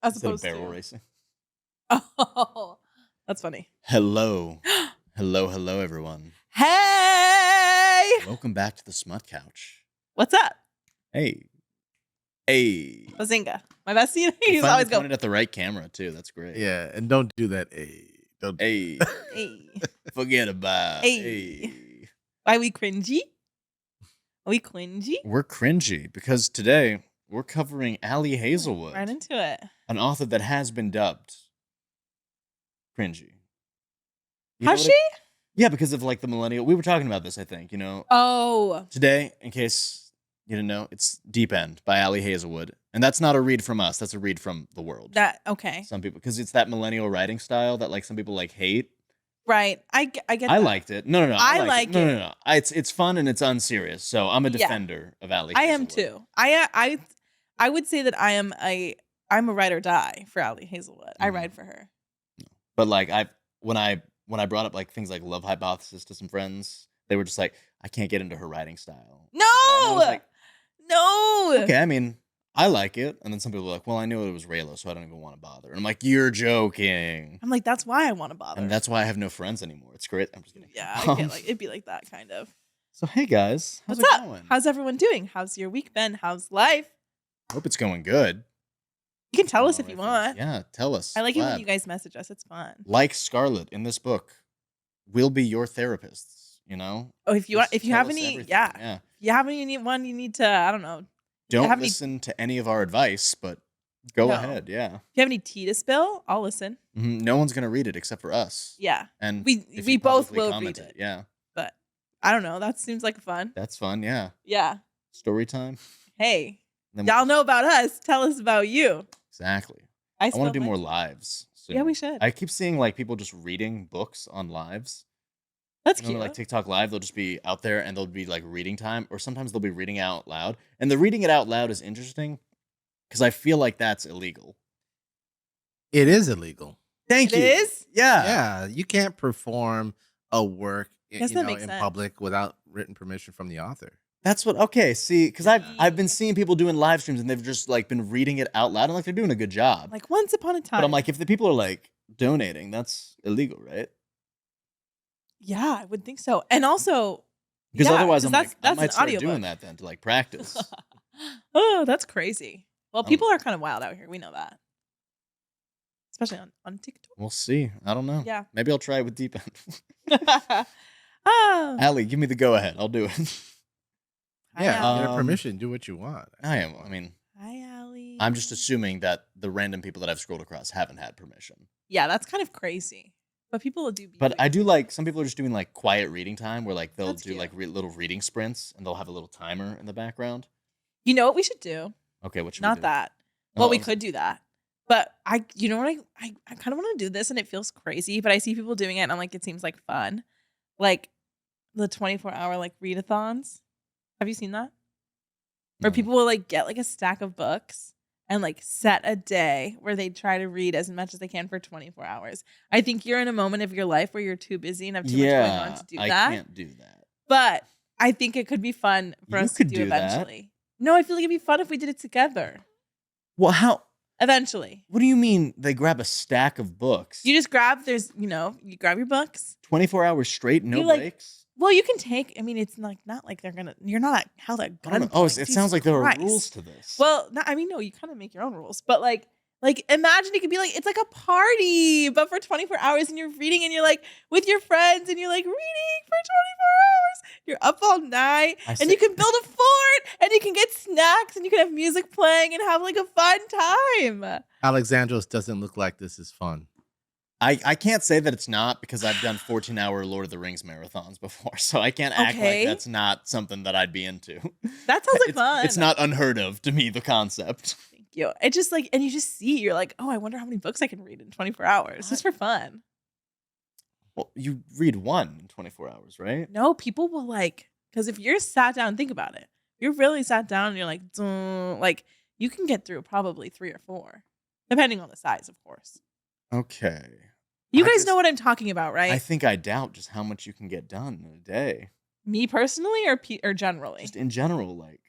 as Instead of opposed barrel to racing. Oh, that's funny. Hello. hello, everyone. Hey, Welcome back to the Smut Couch. what's up? Hey. Bazinga. My bestie. He's Finally always going. pointed at the right camera too. That's great. Yeah, and don't do that. Don't. Hey. Hey. Forget about. Hey. Why we cringy? Are we cringy? We're cringy because today we're covering Ali Hazelwood, Right into it. an author that has been dubbed cringy. Has she? Yeah, because of like the millennial. We were talking about this, I think. Oh. Today, in case you didn't know, it's Deep End by Ali Hazelwood. And that's not a read from us. That's a read from the world. Okay. Some people, because it's that millennial writing style that like some people like hate. Right. I get that. I liked it. No. I like it. No. It's fun and it's unserious. So I'm a defender of Ali Hazelwood. I am too. I would say that I'm a ride or die for Ali Hazelwood. I ride for her. But like when I brought up like things like Love Hypothesis to some friends, they were just like, I can't get into her writing style. No. No. Okay, I mean, I like it. And then some people are like, well, I knew it was Raylo, so I don't even want to bother. And I'm like, you're joking. I'm like, that's why I want to bother. And that's why I have no friends anymore. It's great. I'm just kidding. Yeah, I get it'd be like that kind of. So hey guys, how's What's it up? going? How's everyone doing? How's your week been? How's life? Hope it's going good. You can tell us if you want. Yeah, tell us. I like it when you guys message us. It's fun. Like Scarlett in this book, we'll be your therapists. Oh, if you have any, yeah. If you have any one, you need to. I don't know. Don't listen to any of our advice, but go ahead. Yeah. If you have any tea to spill, I'll listen. Mm-hmm. No one's gonna read it except for us. Yeah. And we both will read it. Yeah. But I don't know. That seems like fun. That's fun. Yeah. Yeah. Story time. Hey, y'all know about us. Tell us about you. Exactly. I want to do more lives. Soon. Yeah, we should. I keep seeing like people just reading books on lives. That's cute. Like TikTok Live, they'll just be out there and they'll be like reading time, or sometimes they'll be reading out loud. And the reading it out loud is interesting because I feel like that's illegal. It is illegal. Thank you. It is? Yeah. Yeah, you can't perform a work in sense. public without written permission from the author. That's what. Okay, see, because I've been seeing people doing live streams and they've just like been reading it out loud and like they're doing a good job. Like once upon a time. But I'm like, if the people are like donating, that's illegal, right? Yeah, I would think so. And also, because otherwise I'm like, I might start doing doing that then to like practice. Oh, that's crazy. Well, people are kind of wild out here. We know that. Especially on TikTok. We'll see. I don't know. Yeah. Maybe I'll try it with Deep End. Ali, give me the go ahead. I'll do it. Yeah, get permission. Do what you want. Hi, Ali. I'm just assuming that the random people that I've scrolled across haven't had permission. Yeah, that's kind of crazy. But people do. But I do like, some people are just doing like quiet reading time where like they'll do like little reading sprints and they'll have a little timer in the background. You know what we should do? Okay, what should we do? Not that. Well, we could do that. But you know what? I kind of want to do this and it feels crazy, but I see people doing it and I'm like, it seems like fun. Like the 24-hour like readathons. Have you seen that? Where people will like get like a stack of books and like set a day where they try to read as much as they can for 24 hours. I think you're in a moment of your life where you're too busy and have too much going on to do that. I can't do that. But I think it could be fun for us to do eventually. No, I feel like it'd be fun if we did it together. Well, how? Eventually. What do you mean they grab a stack of books? You just grab, you grab your books. 24 hours straight, no breaks? Well, you can take, it's like not like you're not held at gunpoint. Oh, it sounds like there are rules to this. Well, no, you kind of make your own rules. But like imagine it could be like, it's like a party, but for 24 hours and you're reading and you're like with your friends and you're like reading for 24 hours. You're up all night and you can build a fort and you can get snacks and you can have music playing and have like a fun time. Alexandros doesn't look like this is fun. I can't say that it's not because I've done 14-hour Lord of the Rings marathons before, so I can't act like that's not something that I'd be into. That sounds like fun. It's not unheard of to me, the concept. Thank you. It just like, and you just see, you're like, oh, I wonder how many books I can read in 24 hours just for fun. Well, you read one in 24 hours, right? No, people will like, because if you're sat down, think about it. You're really sat down and you're like you can get through probably 3 or 4, depending on the size, of course. Okay. You guys know what I'm talking about, right? I think I doubt just how much you can get done in a day. Me personally or generally? Just in general, like.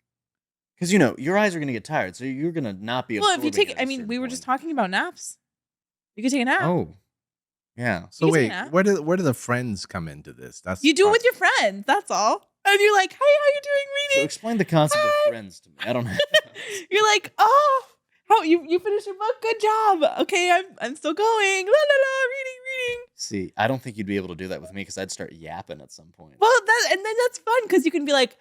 Because your eyes are gonna get tired, so you're gonna not be. Well, if you absorbing take, it at I a mean, certain we were just point. talking about naps. You could take a nap. Oh, yeah. So You can wait, say that. where do the friends come into this? That's You do it part- with your friends. That's all. And you're like, hey, how you doing So reading? explain the concept Hi. of friends to me. I don't know. You're like, oh, how you finished your book? Good job. Okay, I'm still going. La la la, reading. See, I don't think you'd be able to do that with me because I'd start yapping at some point. Well, and then that's fun because you can be like,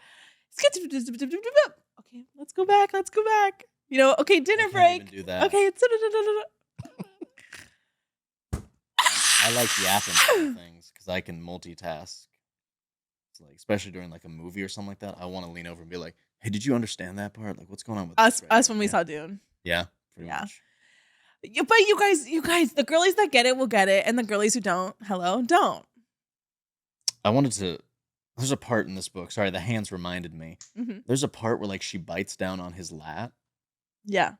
okay, let's go back. Okay, dinner I can't break. even do that. Okay, it's I like yapping about things because I can multitask. It's like, especially during like a movie or something like that, I want to lean over and be like, "Hey, did you understand that part? Like, what's going on with us this right when here?" we Yeah. saw Dune. Yeah, pretty Yeah. much. But you guys, the girlies that get it will get it, and the girlies who don't, don't. I wanted to. There's a part in this book. Sorry, the hands reminded me. Mhm. There's a part where like she bites down on his lat, Yeah.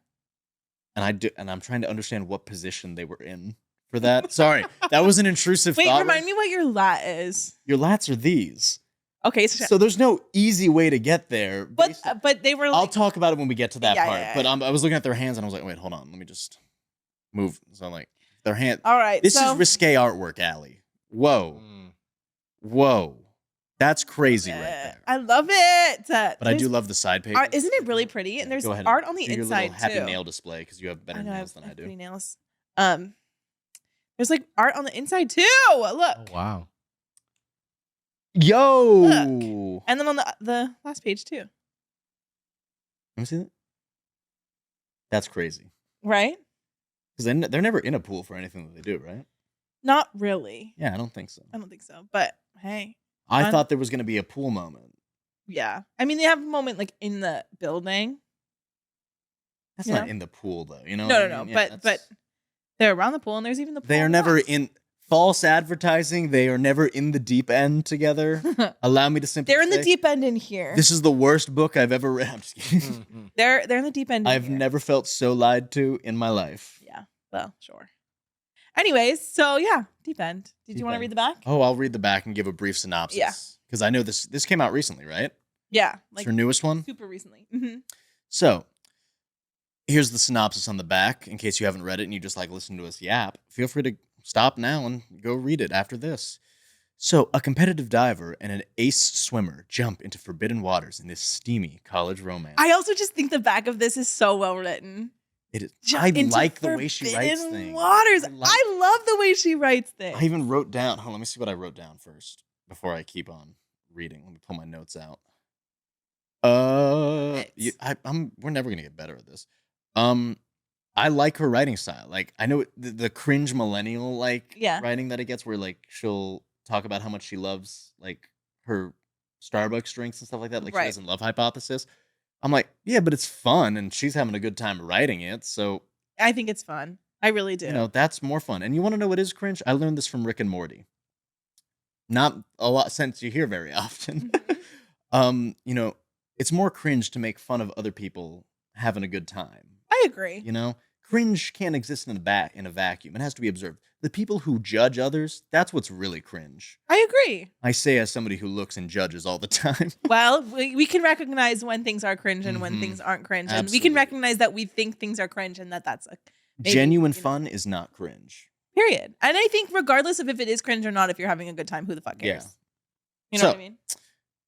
and I'm trying to understand what position they were in for that. Sorry, that was an intrusive Wait, thought. remind me what your lat is. Your lats are these, Okay, so there's no easy way to get there. but they were. I'll Like, talk about it when we get to that Yeah, part. yeah, But yeah. I was looking at their hands and I was like, wait, hold on, let me just move. So I'm like, their hand. all right. This so, is risque artwork, Ali. Whoa, Mm. whoa, that's crazy right there. I love it. But I do love the side page. Isn't it really pretty? And there's Go ahead art on the do your inside little happy too. nail display because you have better I know, nails than I have do. pretty nails. There's like art on the inside too. Look. Oh wow. Yo, Look. And then on the last page too. Let me see that. That's crazy Right? because they're never in a pool for anything that they do, right? Not really. Yeah, I don't think so. I don't think so. But hey, I fun. thought there was going to be a pool moment. yeah. I mean, they have a moment like in the building. That's You not know? in the pool though. You know? No, what no, I no. mean? Yeah, But that's- they're around the pool, and there's even the pool. They are on the never rocks. in false advertising. They are never in the deep end together. Allow me to simply They're in the say, deep end in here. This is the worst book I've ever read. I'm just kidding. Mhm. They're in the deep end. In I've here. never felt so lied to in my life. Yeah. Well, sure. Anyways, so yeah, deep end. Did Deep you want to end. read the back? Oh, I'll read the back and give a brief synopsis. Yeah. Because I know this came out recently, right? Yeah, It's like her newest one. super recently. Mm-hmm. So, here's the synopsis on the back in case you haven't read it and you just like listen to us yap. Feel free to stop now and go read it after this. So, a competitive diver and an ace swimmer jump into forbidden waters in this steamy college romance. I also just think the back of this is so well written. It is. Jump I into like the way she writes forbidden things. Waters. I like- I love the way she writes things. I even wrote down. Hold on, let me see what I wrote down first before I keep on reading. Let me pull my notes out. We're never gonna get better at this. I like her writing style. Like I know the cringe millennial Yeah. writing that it gets, where like she'll talk about how much she loves like her Starbucks drinks and stuff like that. Like Right. she doesn't love Hypothesis. I'm like, yeah, but it's fun and she's having a good time writing it. So I think it's fun. I really do. that's more fun. And you want to know what is cringe? I learned this from Rick and Morty. Not a lot since you hear very often. Mhm. It's more cringe to make fun of other people having a good time. I agree. Cringe can't exist in a vacuum. It has to be observed. The people who judge others, that's what's really cringe. I agree. I say as somebody who looks and judges all the time. Well, we can recognize when things are cringe and when Mhm. things aren't cringe. And we Absolutely. can recognize that we think things are cringe and that's maybe, Genuine you know. fun is not cringe. period. And I think regardless of if it is cringe or not, if you're having a good time, who the fuck cares? Yeah. You know what So- I mean?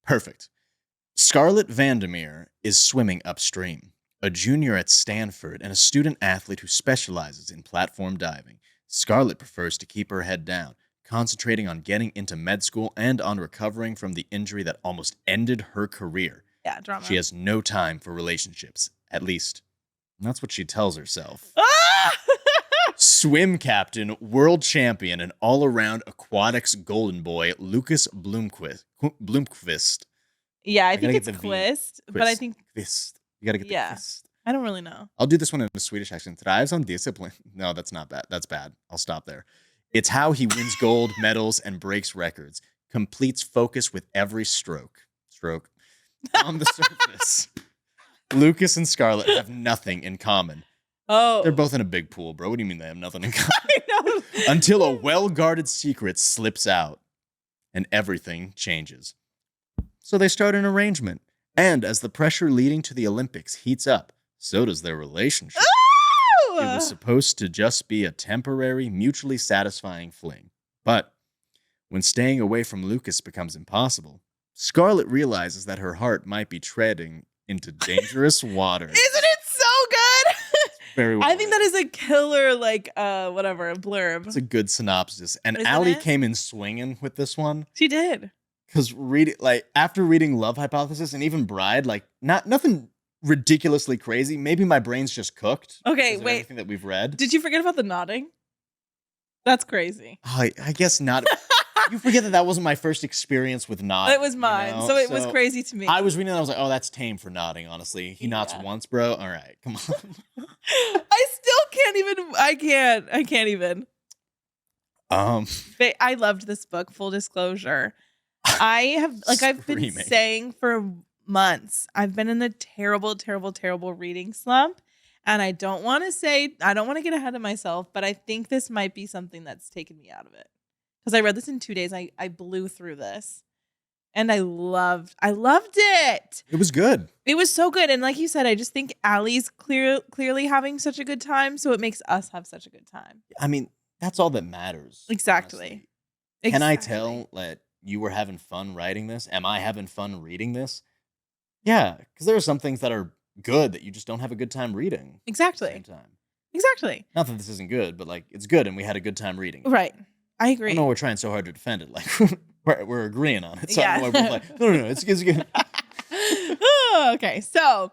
Perfect. Scarlett Vandermeer is swimming upstream, a junior at Stanford and a student athlete who specializes in platform diving. Scarlett prefers to keep her head down, concentrating on getting into med school and on recovering from the injury that almost ended her career. Yeah, drama. She has no time for relationships, at least. That's what she tells herself. Ah! Swim captain, world champion, and all-around aquatics golden boy, Lucas Bloomquist. Yeah, I gotta think get it's the V. Quist, but I Quist. think Quist. You gotta get the Yeah. Quist. I don't really know. I'll do this one in a Swedish accent. Thrives on discipline. No, that's not bad. That's bad. I'll stop there. It's how he wins gold medals and breaks records. Completes focus with every stroke. On the surface, Lucas and Scarlett have nothing in common. Oh, They're both in a big pool, bro. What do you mean they have nothing in common? I know. Until a well-guarded secret slips out and everything changes. So they start an arrangement And as the pressure leading to the Olympics heats up, so does their relationship. It was supposed to just be a temporary, mutually satisfying fling. But when staying away from Lucas becomes impossible, Scarlett realizes that her heart might be treading into dangerous waters. Isn't it so good? Very well I think that written. is a killer, blurb. It's a good synopsis. And Isn't Ali it? came in swinging with this one. She did. Because after reading Love Hypothesis and even Bride, nothing ridiculously crazy. Maybe my brain's just cooked. Okay, because of wait. everything that we've read. Did you forget about the nodding? That's crazy. I guess not. You forget that wasn't my first experience with nodding. It was mine, so it was crazy to me. I was reading it, I was like, oh, that's tame for nodding, honestly. He nods once, bro. All right, come on. I still can't even. I can't even. But I loved this book. Full disclosure, I've been Screaming. saying for months, I've been in a terrible, terrible, terrible reading slump, and I don't want to get ahead of myself, but I think this might be something that's taken me out of it because I read this in 2 days. I blew through this, and I loved it. It was good. It was so good, and like you said, I just think Allie's clearly having such a good time, so it makes us have such a good time. I mean, that's all that matters. Exactly. Honestly. Can I tell that you were having fun writing this? Am I having fun reading this? Yeah, because there are some things that are good that you just don't have a good time reading. Exactly. At the same time. Exactly. Not that this isn't good, but it's good, and we had a good time reading it. Right. I agree. I know we're trying so hard to defend it. We're agreeing on it. So Yeah. I don't know why we're no, it's good. Okay, so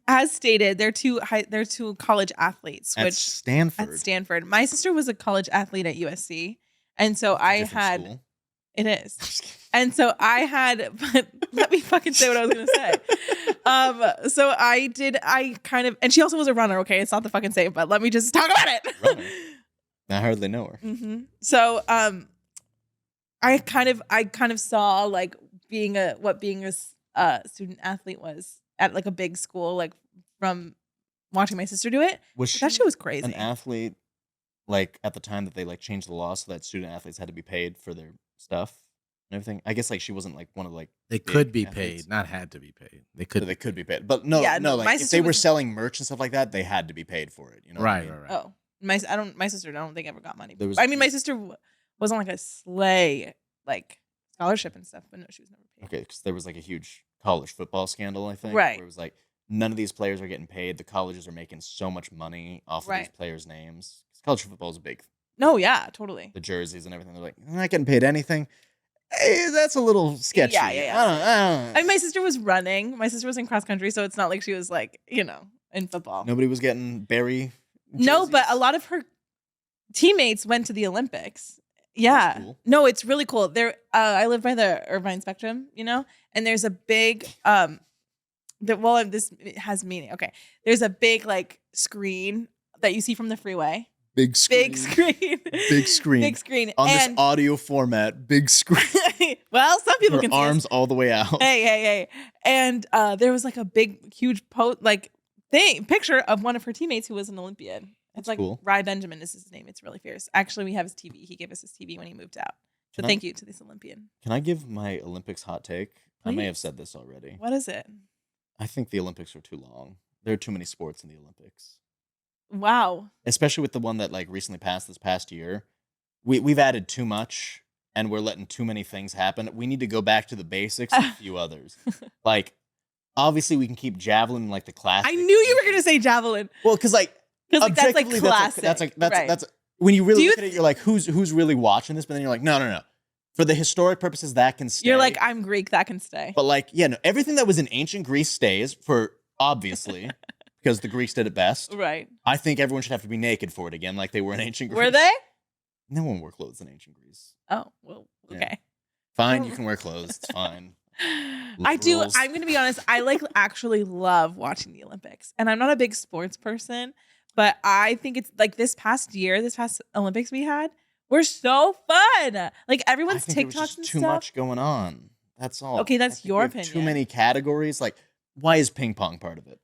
as stated, they're two college athletes, At which Stanford. at Stanford. My sister was a college athlete at USC, and so I Different had. school. It is. And so I had, but let me fucking say what I was going to say. So and she also was a runner. Okay. It's not the fucking same, but let me just talk about it. Runner. I hardly know her. Mm-hmm. So, I kind of saw being a student athlete was at a big school, from watching my sister do it. Was she That shit was crazy. an athlete, at the time that they changed the law so that student athletes had to be paid for their stuff and everything? I guess she wasn't one of They big could be athletes. paid, not had to be paid. They So could. they could be paid, but no, Yeah, no. my If sister they were was- selling merch and stuff like that, they had to be paid for it. You know, what I Right, mean? right. Oh, my sister, I don't think ever got money. There was- I mean, my sister was on a sleigh, scholarship and stuff, but no, she was never paid. Okay, because there was a huge college football scandal, I think. Right. Where it was none of these players are getting paid. The colleges are making so much money off of these Right. players' names. 'Cause college football is big. No, yeah, totally. The jerseys and everything. They're like, I'm not getting paid anything. Hey, that's a little sketchy. Yeah. I don't I mean, my sister was running. My sister was in cross country, so it's not like she was in football. Nobody was getting berry. No, but a jerseys? lot of her teammates went to the Olympics. Yeah. cool. No, it's really cool. I live by the Irvine Spectrum, and there's a big this it has meaning. Okay. There's a big screen that you see from the freeway. Big screen. Big screen. Big screen. Big screen. On this and audio format, big screen. well, some people Her can see arms us. all the way out. Hey. And there was a big, huge picture of one of her teammates who was an Olympian. It's That's cool. Rye Benjamin is his name. It's really fierce. Actually, we have his TV. He gave us his TV when he moved out. So Can I- thank you to this Olympian. Can I give my Olympics hot take? I may have Please. said this already. What is it? I think the Olympics are too long. There are too many sports in the Olympics. Wow. Especially with the one that recently passed this past year. We've added too much and we're letting too many things happen. We need to go back to the basics and a few others. Obviously we can keep javelin the classic. I knew you were going to say javelin. Well, because Because that's objectively, classic. that's when you really Do you look at it, you're who's really watching this? But then you're no. For the historic purposes, that can stay. You're I'm Greek. That can stay. But everything that was in ancient Greece stays for obviously because the Greeks did it best. Right. I think everyone should have to be naked for it again, like they were in ancient Greece. Were they? No one wore clothes in ancient Greece. Oh, well, Yeah. okay. Fine, you can wear clothes. It's fine. I do. Liberals. I'm going to be honest. I actually love watching the Olympics, and I'm not a big sports person, but I think it's this past Olympics we had were so fun. Everyone's I think there was TikToks just and too stuff. much going on. That's all. Okay, that's I think your we have opinion. Too many categories. Why is ping pong part of it?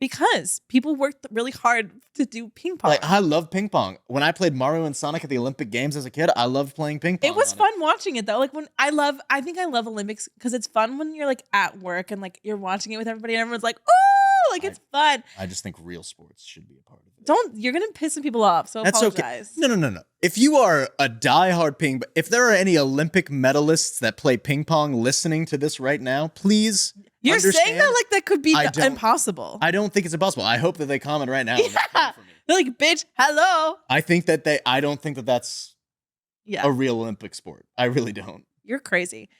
Because people worked really hard to do ping pong. Like, I love ping pong. When I played Mario and Sonic at the Olympic Games as a kid, I loved playing ping pong. It was fun watching it though. Like I think I love Olympics because it's fun when you're like at work and like you're watching it with everybody and everyone's like, oh, like it's fun. I just think real sports should be a part of it. You're gonna piss some people off, so That's apologize. okay. No. If you are a diehard if there are any Olympic medalists that play ping pong listening to this right now, please. You're understand, saying that like that could be impossible. I don't think it's impossible. I hope that they comment right now. Yeah. They're like, bitch, hello. I don't think that that's a real Olympic sport. I really don't. You're crazy.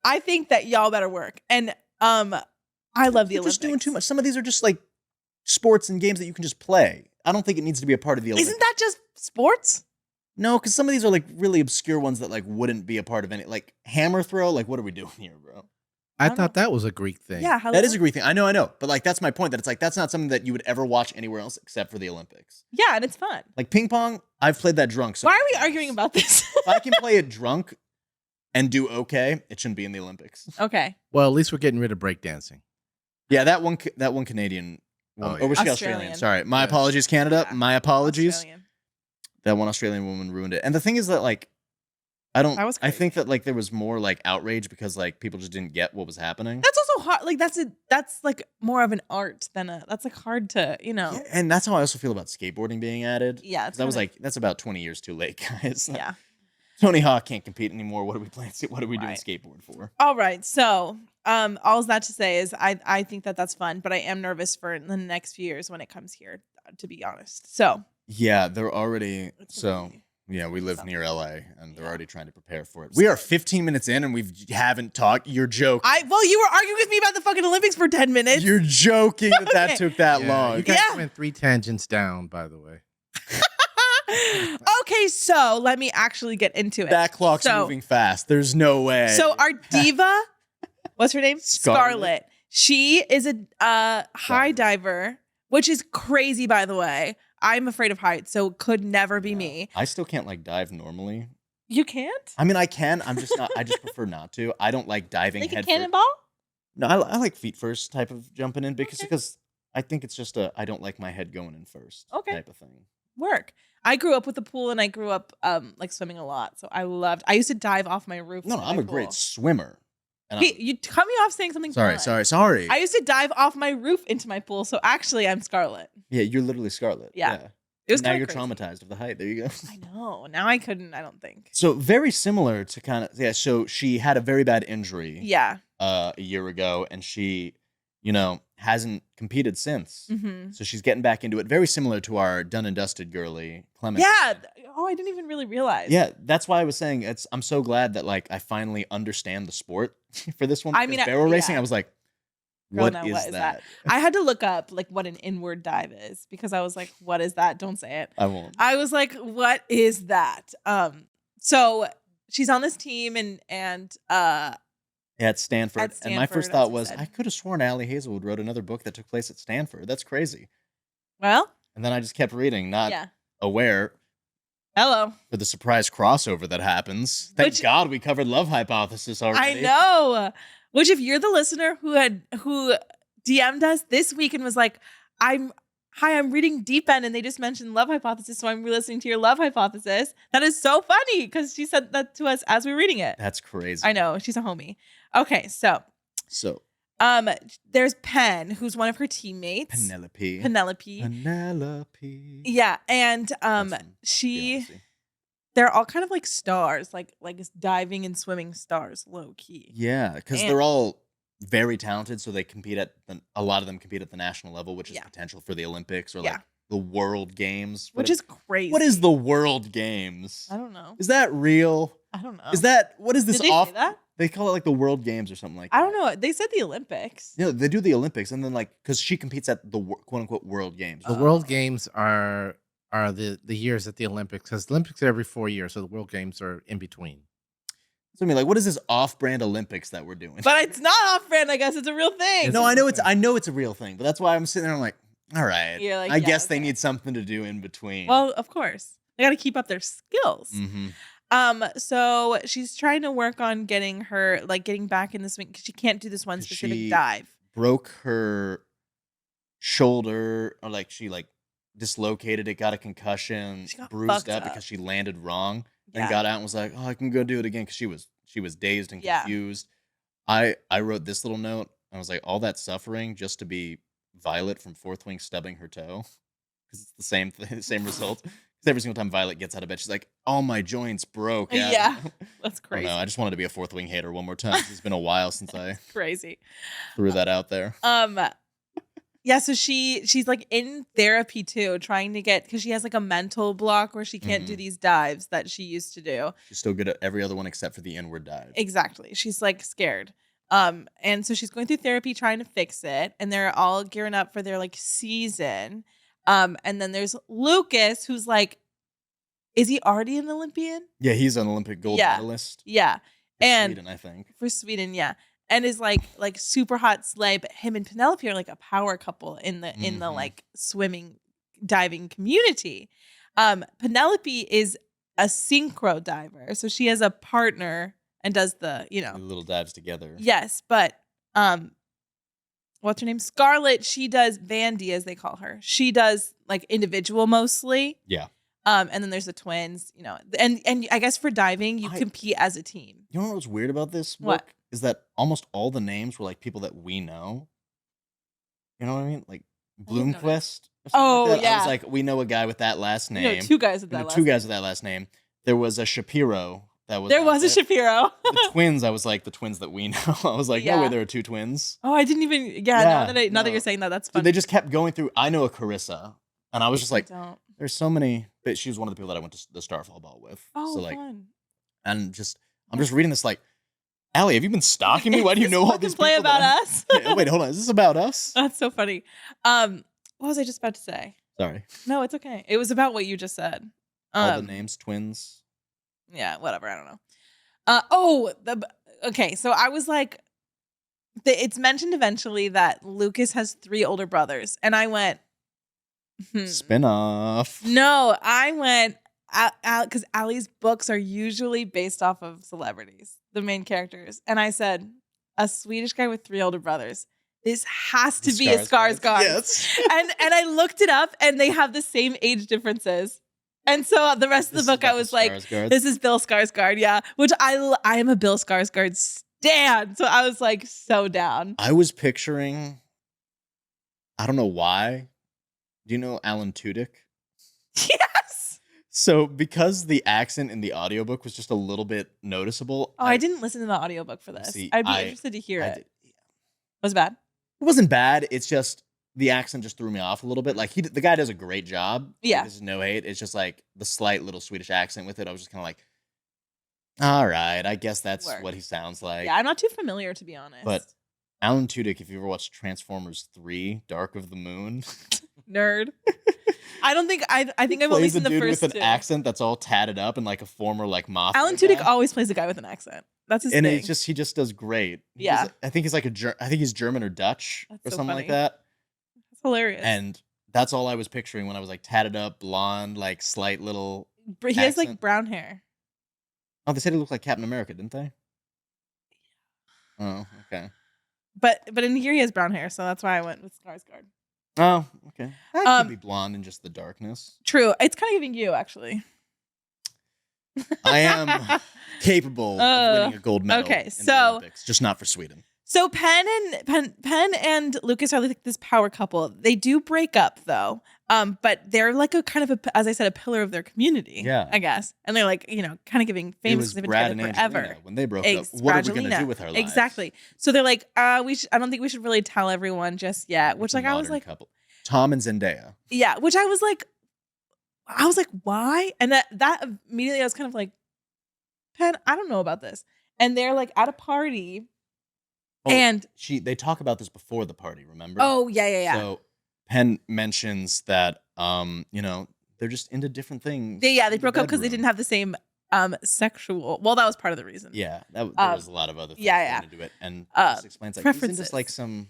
I think that y'all better work. And I love the Olympics. Just doing too much. Some of these are just like sports and games that you can just play. I don't think it needs to be a part of the Olympics. Isn't that just sports? No, because some of these are like really obscure ones that like wouldn't be a part of any, like hammer throw. Like, what are we doing here, bro? I thought that was a Greek thing. Yeah, that is a Greek thing. I know. But like, that's my point. That it's like, that's not something that you would ever watch anywhere else except for the Olympics. Yeah, and it's fun. Like ping pong, I've played that drunk. So why are we arguing about this? If I can play it drunk and do okay, it shouldn't be in the Olympics. Okay. Well, at least we're getting rid of breakdancing. Yeah, that one Canadian one. Oh, was she Australian? Sorry. My apologies, Canada. Yeah. My apologies. Australian. That one Australian woman ruined it. And the thing is that like, I think that like there was more like outrage because like people just didn't get what was happening. That's also hard. Like that's like more of an art than that's like hard to, Yeah, and that's how I also feel about skateboarding being added. Yeah. That was like, that's about 20 years too late, guys. Yeah. Tony Hawk can't compete anymore. What are we playing? What are we doing skateboard for? All right. So, all that to say is I think that that's fun, but I am nervous for the next few years when it comes here, to be honest. So. Yeah, they're already, yeah, we live near LA and they're already trying to prepare for it. We are 15 minutes in and we haven't talked. You're joking. Well, you were arguing with me about the fucking Olympics for 10 minutes. You're joking that took that long. You guys went 3 tangents down, by the way. Okay, so let me actually get into it. That clock's moving fast. There's no way. So our diva, what's her name? Scarlett. She is a high diver, which is crazy, by the way. I'm afraid of heights, so could never be me. I still can't like dive normally. You can't? I mean, I can. I'm just not. I just prefer not to. I don't like diving. Like a cannonball? No, I like feet first type of jumping in because I think it's just I don't like my head going in first type of thing. Work. I grew up with a pool and I grew up like swimming a lot, so I used to dive off my roof. No, I'm a great swimmer. Hey, you cut me off saying something. Sorry. I used to dive off my roof into my pool, so actually I'm Scarlett. Yeah, you're literally Scarlett. Yeah. It was now you're crazy. Traumatized of the height. There you go. I know. Now I couldn't, I don't think. So very similar to so she had a very bad injury. Yeah. A year ago, and she, hasn't competed since. Mm-hmm. So she's getting back into it. Very similar to our done and dusted girly, Climax. Yeah. Oh, I didn't even really realize. Yeah, that's why I was saying I'm so glad that like I finally understand the sport for this one. I mean, barrel racing, I was like, what is that? I had to look up like what an inward dive is because I was like, what is that? Don't say it. I won't. I was like, what is that? So she's on this team and at Stanford. And my first thought was, I could have sworn Ali Hazelwood wrote another book that took place at Stanford. That's crazy. Well. And then I just kept reading, not aware. Hello. For the surprise crossover that happens. Thank God we covered Love Hypothesis already. I know. Which if you're the listener who DM'd us this week and was like, I'm reading Deepening and they just mentioned Love Hypothesis, so I'm re-listening to your Love Hypothesis. That is so funny because she said that to us as we were reading it. That's crazy. I know. She's a homie. Okay, so there's Pen, who's one of her teammates. Penelope. Yeah, and they're all kind of like stars, like diving and swimming stars, low key. Yeah, because they're all very talented, so they compete a lot of them compete at the national level, which is potential for the Olympics or like the World Games. Which is crazy. What is the World Games? I don't know. Is that real? I don't know. What is this Did they say that? They call it like the World Games or something like that. I don't know. They said the Olympics. Yeah, they do the Olympics, and then like because she competes at the quote unquote World Games. The World Games are the years at the Olympics, because the Olympics are every 4 years, so the World Games are in between. So I mean, like, what is this off-brand Olympics that we're doing? But it's not off-brand. I guess it's a real thing. No, I know it's a real thing, but that's why I'm sitting there. I'm like, all right. Like, I guess they need something to do in between. Well, of course, they got to keep up their skills. Mm-hmm. So she's trying to work on getting getting back in the swing because she can't do this one specific dive. shoulder, or like she like dislocated it, got a concussion, She got bruised fucked up up. because she landed wrong, then Yeah. got out and was like, "Oh, I can go do it again," because she was dazed and Yeah. confused. I wrote this little note. I was like, all that suffering just to be Violet from Fourth Wing stubbing her toe, because it's the same thing, same result. Because every single time Violet gets out of bed, she's like, "All my joints broke." Yeah. That's I don't crazy. know. I just wanted to be a Fourth Wing hater one more time. It's been a while since I Crazy. threw that out there. Yeah, so she's like in therapy too, trying to get, because she has like a mental block where she can't do these dives that she used to do. She's still good at every other one except for the inward dive. Exactly. She's like scared. And so she's going through therapy trying to fix it, and they're all gearing up for their like season. And then there's Lucas, who's like, is he already an Olympian? Yeah, he's an Olympic gold medalist. Yeah. For And Sweden, I think. For Sweden, yeah. And is like super hot slay, but him and Penelope are like a power couple in the like swimming diving community. Penelope is a synchro diver, so she has a partner and does the little dives together. Yes, but what's her name? Scarlett. She does Vandy, as they call her. She does like individual mostly. Yeah. And then there's the twins, and I guess for diving you compete as a team. You know what's weird about this book? What? Is that almost all the names were like people that we know. You know what I mean? Like Bloomquist. Oh, like that. yeah. I was like, we know a guy with that last name. Two guys with that last name. Two guys with that last name. There was a Shapiro. There was a Shapiro. The twins, I was like, the twins that we know. I was like, no way there are two twins. Oh, I didn't even. Yeah, now that you're saying that, that's funny. So they just kept going through. I know a Carissa. And I was just like, don't. There's so many. But she was one of the people that I went to the Starfall Ball with. Oh, so like, fun. And I'm just reading this like, Allie, have you been stalking me? Why do you know all these people? Play about us? Wait, hold on. Is this about us? That's so funny. What was I just about to say? Sorry. No, it's okay. It was about what you just said. All the names, twins. Yeah, whatever. I don't know. Okay. So I was like, it's mentioned eventually that Lucas has 3 older brothers, and I went, Spin-off. No, I went because Allie's books are usually based off of celebrities, the main characters. And I said, a Swedish guy with 3 older brothers. This has to be a Skarsgård. Yes. and I looked it up, and they have the same age differences. And so the rest of the book, I was like, this is Bill Skarsgård, yeah. Which I am a Bill Skarsgård stan. So I was like so down. I was picturing, I don't know why. Do you know Alan Tudyk? Yes. So because the accent in the audiobook was just a little bit noticeable. Oh, I didn't listen to the audiobook for this. I'd be interested to hear it. Was it bad? It wasn't bad. It's just the accent just threw me off a little bit. Like the guy does a great job. Yeah. Like, this is no hate. It's just like the slight little Swedish accent with it. I was just kind of like, all right, I guess that's what he sounds like. Yeah, I'm not too familiar, to be honest. But Alan Tudyk, if you ever watched Transformers 3, Dark of the Moon. Nerd. I don't think I think I've only seen the first with an accent that's all tatted up and like a former like mafia. Alan Tudyk always plays a guy with an accent. That's his thing. And he just does great. Yeah. I think he's like I think he's German or Dutch or something like that. That's hilarious. And that's all I was picturing when I was like tatted up, blonde, like slight little He has like brown hair. Oh, they said he looked like Captain America, didn't they? Oh, okay. But in here he has brown hair, so that's why I went with Skarsgård. Oh, okay. I could be blonde in just the darkness. True. It's kind of giving you, actually. I am capable of winning a gold medal in the Olympics, just not for Sweden. So Penn and Lucas are like this power couple. They do break up though. But they're like a kind of as I said, a pillar of their community. Yeah. I guess. And they're like, kind of giving famous they've been together forever. When they broke up. What are we gonna do with our lives? Exactly. So they're like, I don't think we should really tell everyone just yet. Which like I was like couple. Tom and Zendaya. Yeah, which I was like, why? And that immediately I was kind of like, Penn, I don't know about this. And they're like at a party. Oh, and they talk about this before the party, remember? Oh, yeah. So Penn mentions that they're just into different things. They broke up because they didn't have the same sexual. Well, that was part of the reason. Yeah, there was a lot of other things into it, and just explains like preferences. He's into like some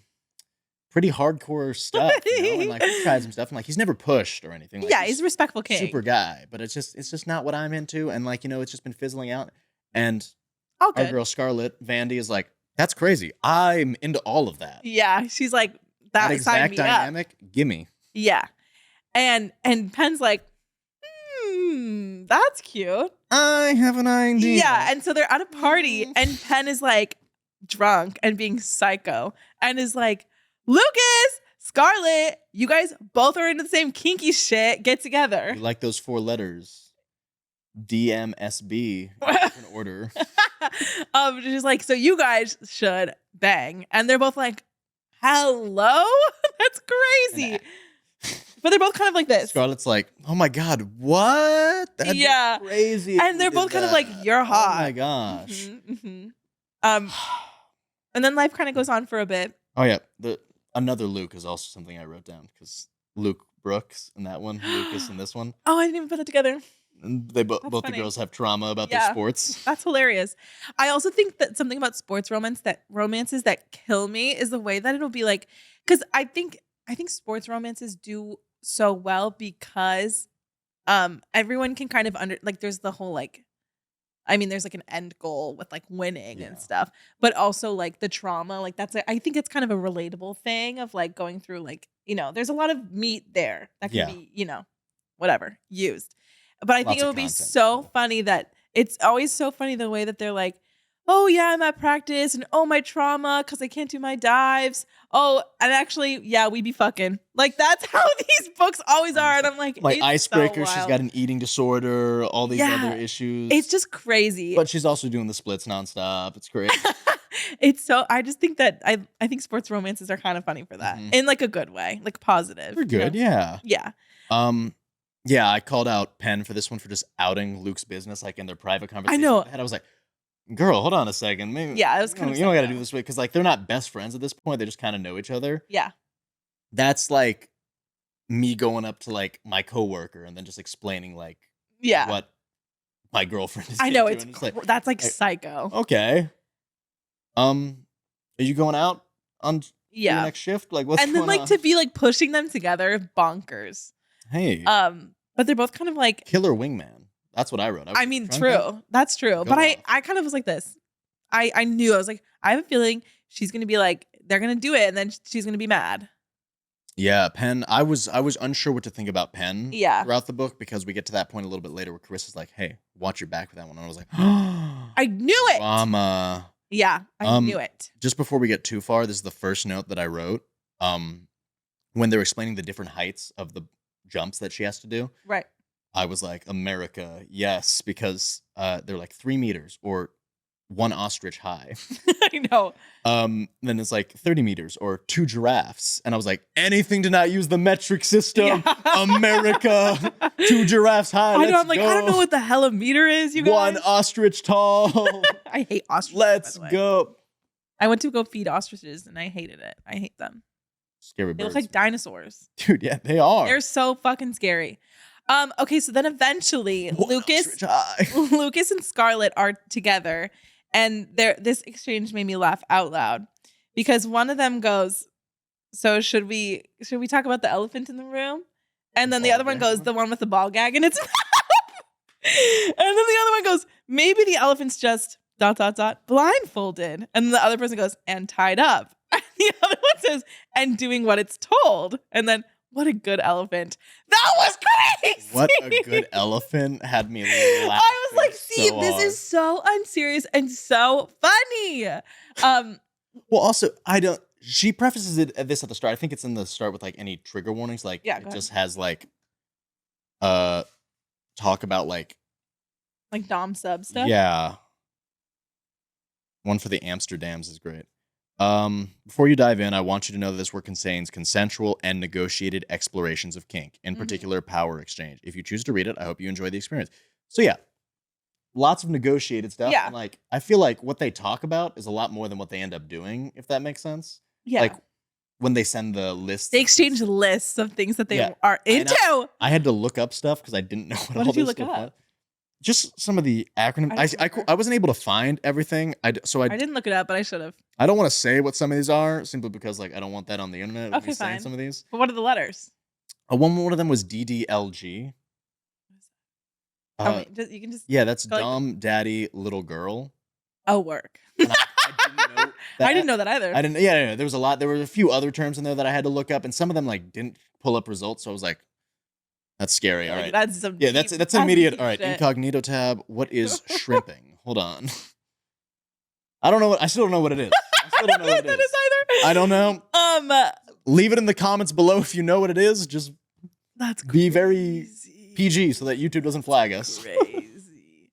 pretty hardcore stuff, and like he tried some stuff, and like he's never pushed or anything. Like, he's a respectful king, super guy, but it's just not what I'm into, and like it's just been fizzling out. And our girl Scarlett Vandy is like, that's crazy. I'm into all of that. Yeah, she's like, That That signed exact me up. dynamic, gimme. Yeah. And Penn's like, that's cute. I have an idea. Yeah. And so they're at a party and Penn is like drunk and being psycho and is like, Lucas, Scarlett, you guys both are into the same kinky shit. Get together. You like those 4 letters. DMSB in different order. Just like, so you guys should bang. And they're both like, hello? That's crazy. But they're both kind of like this. Scarlett's like, oh my God, what? That'd be crazy. And they're both kind of like, you're hot. Oh my gosh. And then life kind of goes on for a bit. Oh yeah, another Luke is also something I wrote down because Luke Brooks in that one, Lucas in this one. Oh, I didn't even put that together. And they both the girls have trauma about their sports. That's hilarious. I also think that something about sports romances that kill me is the way that it'll be like, because I think sports romances do so well because everyone can kind of there's the whole there's like an end goal with like winning and stuff, but also like the trauma, like I think it's kind of a relatable thing of like going through like, there's a lot of meat there that can be, whatever, used. But I think it would be so funny that it's always so funny the way that they're like, oh yeah, I'm at practice and oh my trauma because I can't do my dives. Oh, and actually, yeah, we be fucking. Like that's how these books always are. And I'm like Icebreaker, so she's got an eating disorder, all these other issues. It's just crazy. But she's also doing the splits nonstop. It's great. I just think that I think sports romances are kind of funny for that. In like a good way, like positive. They're good, yeah. Yeah. Yeah, I called out Penn for this one for just outing Luke's business, like in their private conversation. I know. And I was like, girl, hold on a second. Maybe, yeah, it was kind of. You don't got to do this way because like they're not best friends at this point. They just kind of know each other. Yeah. That's like me going up to like my coworker and then just explaining like what my girlfriend is. I know that's like psycho. Okay. Are you going out on your next shift? Like what's and then like to be like pushing them together, bonkers. Hey. But they're both kind of like killer wingman. That's what I wrote. I mean, true. That's true. But I kind of was like this. I knew. I was like, I have a feeling she's gonna be like, they're gonna do it, and then she's gonna be mad. Yeah, Penn. I was unsure what to think about Penn. Yeah. Throughout the book because we get to that point a little bit later where Carissa's like, "Hey, watch your back for that one." And I was like, I knew it. Drama. Yeah, I knew it. Just before we get too far, this is the first note that I wrote. When they're explaining the different heights of the jumps that she has to do. Right. I was like, America, yes, because they're like 3 meters or 1 ostrich high. I know. Then it's like 30 meters or 2 giraffes. And I was like, anything to not use the metric system. Yeah. America, 2 giraffes high. I know. I'm like, I don't know what the hell a meter is, you guys. 1 ostrich tall. I hate ostriches. Let's go. I went to go feed ostriches and I hated it. I hate them. Scary birds. They look like dinosaurs. Dude, yeah, they are. They're so fucking scary. Okay, so then eventually Lucas and Scarlett are together, and this exchange made me laugh out loud because one of them goes, "So should we talk about the elephant in the room?" And then the other one goes, "The one with the ball gag in its mouth." And then the other one goes, "Maybe the elephant's just ... blindfolded." And the other person goes, "And tied up." And the other one says, "And doing what it's told." And then, what a good elephant. That was crazy. What a good elephant had me laughing. I was like, see, so this hard. is so unserious and so funny. Well, also, she prefaces this at the start. I think it's in the start with like any trigger warnings. Like it just has like talk about like dom sub stuff. Yeah. One for the Amsterdams is great. Before you dive in, I want you to know that this work contains consensual and negotiated explorations of kink, in particular power exchange. If you choose to read it, I hope you enjoy the experience. So yeah, lots of negotiated stuff. Yeah. And like, I feel like what they talk about is a lot more than what they end up doing, if that makes sense. Yeah. Like when they send the lists. They exchange lists of things that they are into. I had to look up stuff because I didn't know what all did you this look stuff up? was. Just some of the acronyms. I wasn't able to find everything. I didn't look it up, but I should have. I don't want to say what some of these are simply because like I don't want that on the internet. Okay, fine. Some of these. But what are the letters? One of them was DDLG. You can just yeah, that's Dom, Daddy, Little Girl. Oh, work. And I didn't know that. I didn't know that either. I didn't. Yeah, there was a lot. There were a few other terms in there that I had to look up, and some of them like didn't pull up results. So I was like, "That's scary." All Like, right. that's some Yeah, deep- that's immediate. deep All right, shit. incognito tab. What is shrimping? Hold on. I don't know what. I still don't know what it is. I still don't know what it that is. is either. I don't know. Leave it in the comments below if you know what it is. Just That's be very crazy. PG so that YouTube doesn't flag us. Crazy.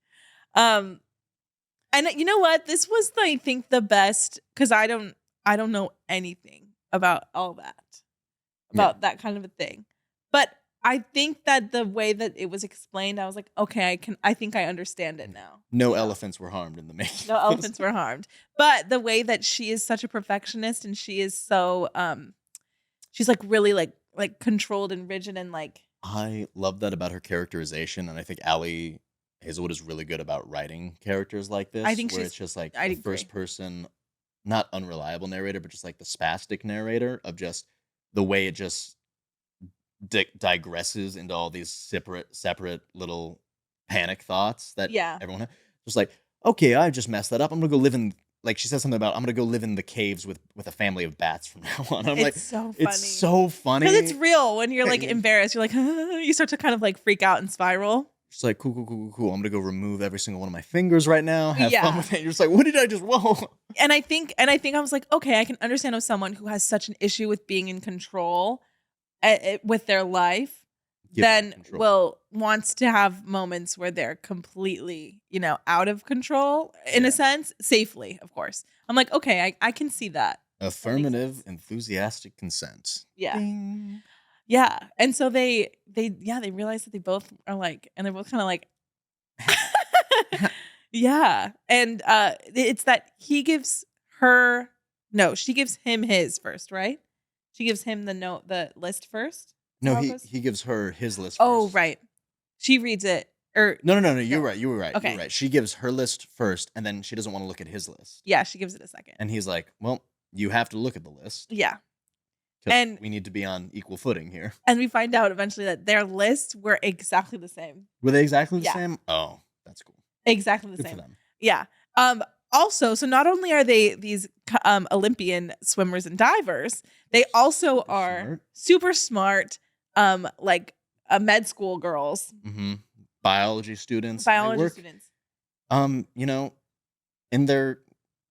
And you know what? This was, I think, the best because I don't know anything about all that, about that kind of a thing. But I think that the way that it was explained, I was like, okay, I think I understand it now. No elephants were harmed in the making. No elephants were harmed. But the way that she is such a perfectionist and she is so she's like really like controlled and rigid and like I love that about her characterization, and I think Ali Hazelwood is really good about writing characters like this. I think where she's- it's just like I the agree. first person, not unreliable narrator, but just like the spastic narrator of just the way it just digresses into all these separate little panic thoughts that Yeah. everyone has. Just like, okay, I just messed that up. I'm gonna go live in, like she says something about, I'm gonna go live in the caves with a family of bats from now on. I'm it's like, so funny. it's so funny because it's real when you're like Yeah. embarrassed. You're like, you start to kind of like freak out and spiral. Just like, cool. I'm gonna go remove every single one of my fingers right now. Have Yeah. fun with it. You're just like, what did I just? Whoa. And I think I was like, okay, I can understand how someone who has such an issue with being in control with their life Give them then control. wants to have moments where they're completely, out of control in Yeah. a sense, safely, of course. I'm like, okay, I can see that. Affirmative, sense. enthusiastic consent. Yeah. Ding. Yeah. And so they realize that they both are like, and they're both kind of like, yeah. And it's that she gives him his first, right? She gives him the list first. No, How it goes? he gives her his list. Oh, first. right. She reads it. Or No. You No. were right. You were right. Okay. You were right. She gives her list first, and then she doesn't want to look at his list. yeah, she gives it a second. And he's like, "Well, you have to look at the list. Yeah. 'Cause And- we need to be on equal footing here." And we find out eventually that their lists were exactly the same. Were they exactly the Yeah. same? Oh, that's cool. Exactly the Good same. for them. Yeah. Also, so not only are they these Olympian swimmers and divers, they also Super are smart. super smart, like med school girls, Mm-hmm. Biology students. and they biology work, students, in their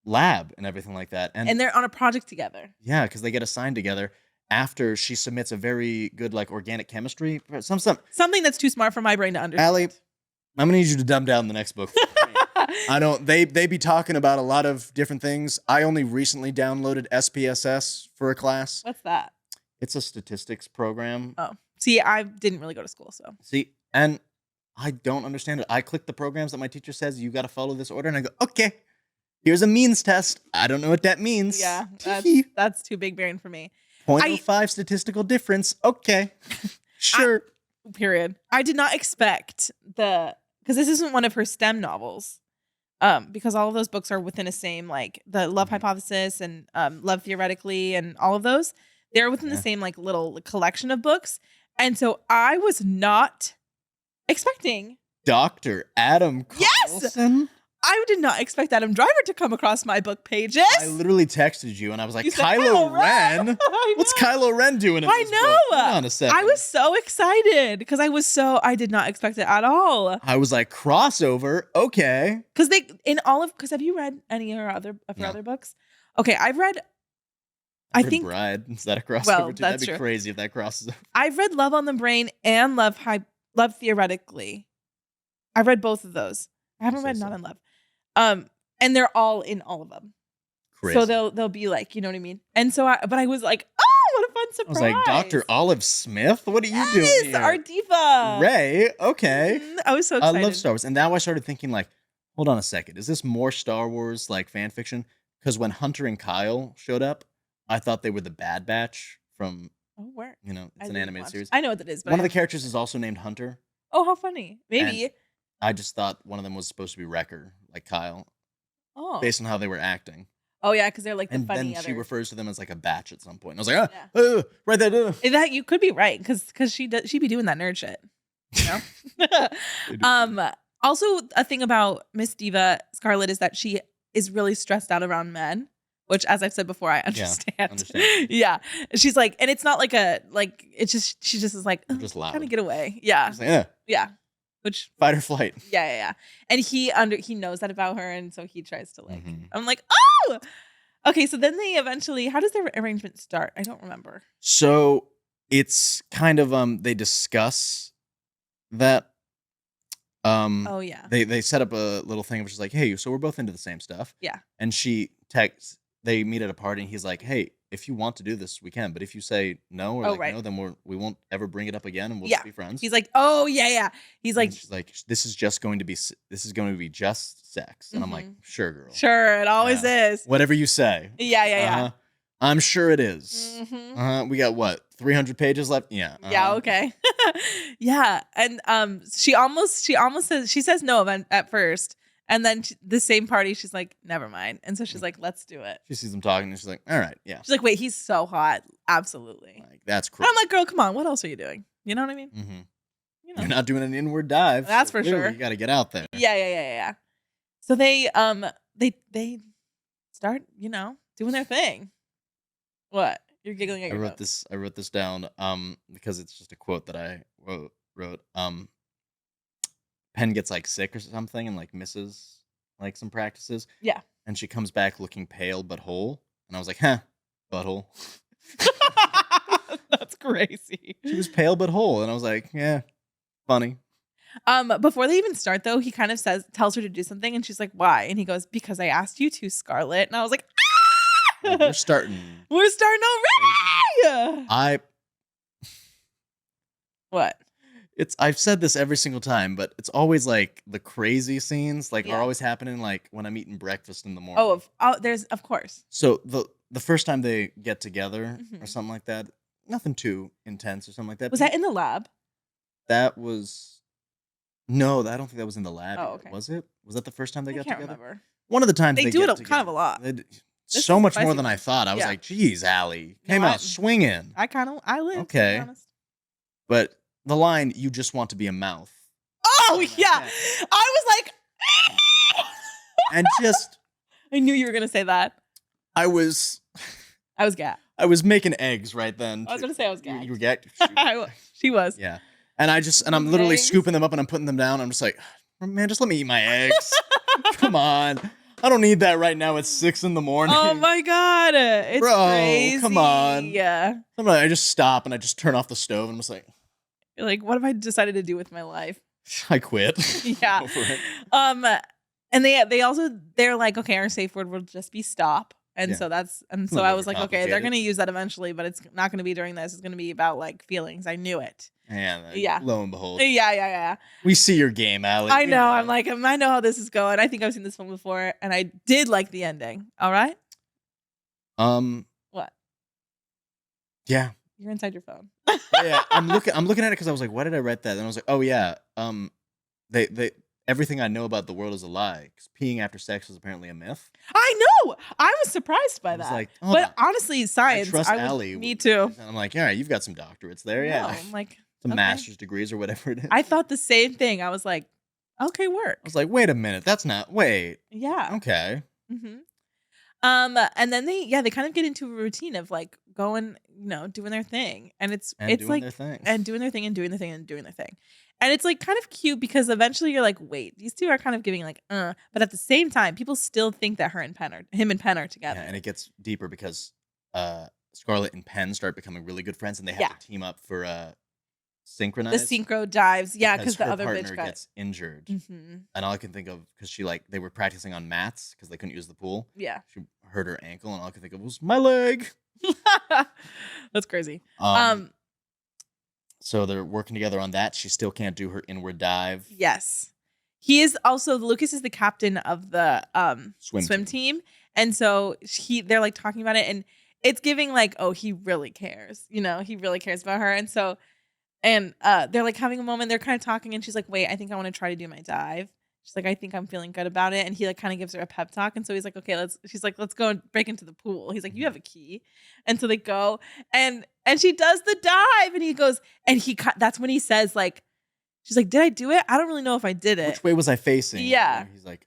lab and everything like that. and they're on a project together. Yeah, because they get assigned together after she submits a very good like organic chemistry. Some. Something that's too smart for my brain to understand. Allie, I'm gonna need you to dumb down the next book. I don't. They be talking about a lot of different things. I only recently downloaded SPSS for a class. What's that? It's a statistics program. Oh, see, I didn't really go to school, so See, and I don't understand it. I click the programs that my teacher says you got to follow this order, and I go, okay. Here's a means test. I don't know what that means. yeah, that's too big brain for me. 0.05 statistical difference. Okay. Sure. Period. I did not expect because this isn't one of her STEM novels. Because all of those books are within a same, like the Love Hypothesis and Love Theoretically and all of those. They're within the Yeah. same like little collection of books. And so I was not expecting, Dr. Adam Yes! Carlson. I did not expect Adam Driver to come across my book pages. I literally texted you and I was like, You said, Kylo Ren? I What's know. Kylo Ren doing in I this know. book? Hold on a second. I was so excited because I did not expect it at all. I was like, crossover? Okay. Because have you read any of her other No. books? Okay, I've read. I I read think Bride. Is that a crossover Well, too? That'd that's be true. crazy if that crosses over. I've read Love on the Brain and Love Theoretically. I've read both of those. I haven't Say read so. Not in Love. And they're all in all of them. Crazy. So they'll be like, you know what I mean? And so I was like, oh, what a fun I surprise. was like, Dr. Olive Smith? What are you doing Yes, here? our diva. Ray? Okay. I was so I excited. love Star Wars. And now I started thinking, like, hold on a second. Is this more Star Wars, like, fan fiction? Because when Hunter and Kyle showed up, I thought they were the Bad Batch from, Oh, where? it's I an didn't animated watch. series. I know what that is, but One I of the haven't- characters is also named Hunter. Oh, how funny. Maybe. I just thought one of them was supposed to be Wrecker, like Kyle, Oh. based on how they were acting. Oh yeah, because they're like the And funny then she other. refers to them as like a batch at some point. And I was like, Yeah. right there. That you could be right because she be doing that nerd shit. You know. Also, a thing about Miss Diva Scarlet is that she is really stressed out around men, which, as I've said before, I understand. understand. Yeah. She's like, and it's not like it's just, she just is like, They're just loud. Kind of get away. Yeah. Just like, Yeah. Which, fight or flight. yeah. And he knows that about her. And so he tries to like, Mhm. I'm like, oh, okay. So then they eventually, how does their arrangement start? I don't remember. So it's kind of they discuss that. Oh yeah. They set up a little thing which is like, hey, so we're both into the same stuff. Yeah. And she texts. They meet at a party, and he's like, hey, if you want to do this, we can. But if you say no or no, then we won't ever bring it up again, and we'll just be friends. He's like, oh yeah. He's like, she's like, this is going to be just sex, and I'm like, sure, girl, sure, it always is. Whatever you say. Yeah. I'm sure it is. We got what, 300 pages left? Yeah. Yeah. Okay. Yeah, and she almost says no at first. And then the same party, she's like, never mind. And so she's like, let's do it. She sees them talking, and she's like, all right, yeah. She's like, wait, he's so hot. Absolutely. Like, that's And crazy. I'm like, girl, come on. What else are you doing? You know what I mean? Mm-hmm. You know. You're not doing an inward dive. That's for clearly sure. You got to get out there. Yeah. So they start, doing their thing. What? You're giggling at your notes. I wrote this down because it's just a quote that I wrote. Penn gets like sick or something and like misses like some practices. Yeah. And she comes back looking pale but whole. And I was like, huh, butthole. That's crazy. She was pale but whole. And I was like, yeah, funny. Before they even start though, he kind of tells her to do something and she's like, why? And he goes, because I asked you to, Scarlett. And I was like, ah! We're starting already. What? I've said this every single time, but it's always like the crazy scenes are always happening like when I'm eating breakfast in the morning. There's of course. So the first time they get together or something like that, nothing too intense or something like that. Was that in the lab? That was no, I don't think that was in the lab. Oh, okay. Was it? Was that the first time they got together? Remember. One of the times they do it kind of a lot. So much more than I thought. I was like, geez, Ali, came out swinging. I live. Okay. To be honest. But the line, you just want to be a mouth. Oh, yeah. I was like... and just... I knew you were going to say that. I was gagged. I was making eggs right then. I was going to say I was gagged. You were gagged? She was. Yeah. And I'm literally scooping them up and I'm putting them down. I'm just like, man, just let me eat my eggs. Come on. I don't need that right now at 6 a.m. Oh my God. It's crazy. Come on. Yeah. I just stop and I just turn off the stove and I'm just like... You're like, what have I decided to do with my life? I quit. Yeah. Go for it. And they're like, okay, our safe word will just be stop. And so I was like, okay, they're gonna use that eventually, but it's not gonna be during this. It's gonna be about like feelings. I knew it. Yeah. Lo and behold. Yeah. We see your game, Ali. I know. I'm like, I know how this is going. I think I've seen this film before, and I did like the ending. All right. What? Yeah. You're inside your phone. Yeah, I'm looking at it because I was like, why did I write that? And I was like, oh yeah, they everything I know about the world is a lie. Because peeing after sex is apparently a myth. I know. I was surprised by that. Like, but honestly, science. I trust Ali. Me too. And I'm like, all right, you've got some doctorates there, yeah. I'm like, some master's degrees or whatever it is. I thought the same thing. I was like, okay, work. I was like, wait a minute, Yeah. Okay. Mm-hmm. And then they kind of get into a routine of like going, doing their thing, and it's like their thing. and doing their thing and doing their thing and doing their thing, and it's like kind of cute because eventually you're like, wait, these two are kind of giving like, but at the same time, people still think that him and Penn are together. Yeah, and it gets deeper because Scarlett and Penn start becoming really good friends, and they have to team up for synchronize the synchro dives, because the other partner bitch gets injured, and all I can think of because they were practicing on mats because they couldn't use the pool. Yeah, she hurt her ankle, and all I could think of was my leg. That's crazy. So they're working together on that. She still can't do her inward dive. Yes, he is also Lucas is the captain of the swim team, and so they're like talking about it, and it's giving like, oh, he really cares. He really cares about her, and so. And they're like having a moment. They're kind of talking, and she's like, "Wait, I think I want to try to do my dive." She's like, "I think I'm feeling good about it." And he like kind of gives her a pep talk, and so he's like, "Okay, She's like, "Let's go and break into the pool." He's like, "You have a key," and so they go, and she does the dive, and he goes, and that's when he says like, she's like, "Did I do it? I don't really know if I did it. Which way was I facing?" Yeah. And he's like,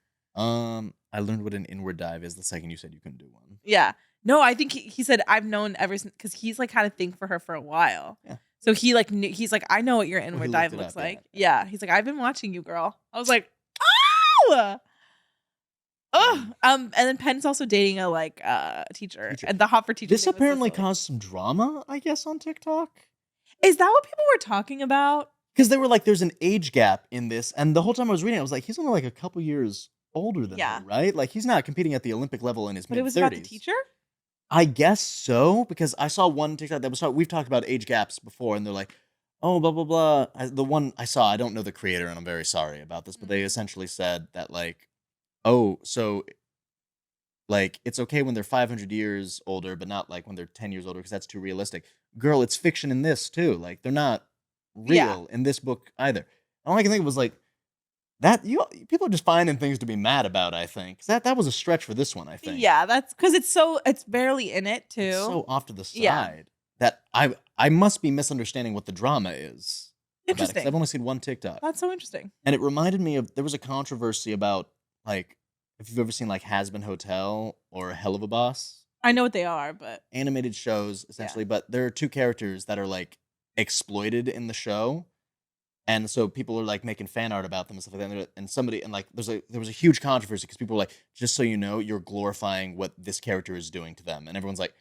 I learned what an inward dive is the second you said you couldn't do one. Yeah. No, I think he said I've known ever since because he's like had a thing for her for a while. Yeah. So he like knew, he's like I know what your he inward looked dive it looks up, yeah, like. Yeah. He's like I've been watching you, girl. I was like, oh. And then Penn's also dating a teacher. And the hot for teacher. This thing was so apparently silly. caused some drama, I guess, on TikTok. Is that what people were talking about? Because they were like, there's an age gap in this. And the whole time I was reading it, I was like, he's only like a couple years older than her, right? Like, he's not competing at the Olympic level in his mid-30s. But it was about the teacher? I guess so, because I saw one TikTok that was, we've talked about age gaps before, and they're like, oh, blah, blah, blah. The one I saw, I don't know the creator, and I'm very sorry about this, but they essentially said that, like, oh, so, like, it's okay when they're 500 years older, but not, like, when they're 10 years older, because that's too realistic. Girl, it's fiction in this, too. Like, they're not real in this book either. All I can think was, like, that people are just finding things to be mad about, I think. 'Cause that was a stretch for this one, I think. Yeah, that's because it's barely in it, too. It's so off to the side that I must be misunderstanding what the drama is. Interesting. Because I've only seen one TikTok. That's so interesting. And it reminded me of, there was a controversy about, like, if you've ever seen, like, Has Been Hotel or Hell of a Boss. I know what they are, but... Animated shows, essentially. But there are two characters that are, like, exploited in the show. And so people are, like, making fan art about them and stuff like that. And somebody, and, like, there was a huge controversy because people were like, just so you know, you're glorifying what this character is doing to them. And everyone's like,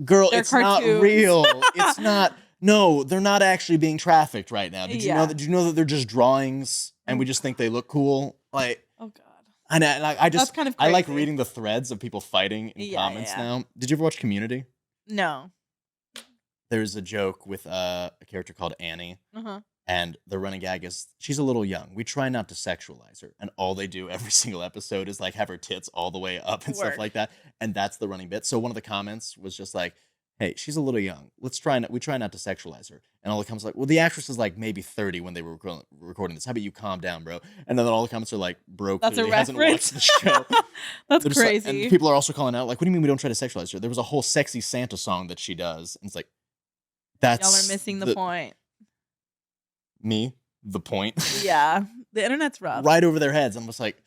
girl, They're it's cartoons. not real. It's not. No, they're not actually being trafficked right now. Did you know that? Did you know that they're just drawings and we just think they look cool? Like, oh god. And I just That's kind of I like crazy. reading the threads of people fighting in comments now. Did you ever watch Community? No. There's a joke with a character called Annie. And the running gag is, she's a little young. We try not to sexualize her. And all they do every single episode is, like, have her tits all the way up and stuff like that. And that's the running bit. So one of the comments was just like, hey, she's a little young. We try not to sexualize her. And all the comments are like, well, the actress is like maybe 30 when they were recording this. How about you calm down, bro? And then all the comments are like, bro, That's clearly a hasn't reference. watched the show. That's Like, crazy. and people are also calling out, like, what do you mean we don't try to sexualize her? There was a whole sexy Santa song that she does. And it's like, that's... Y'all are missing the point. Me? The point? Yeah. The internet's rough. Right over their heads. I'm just like,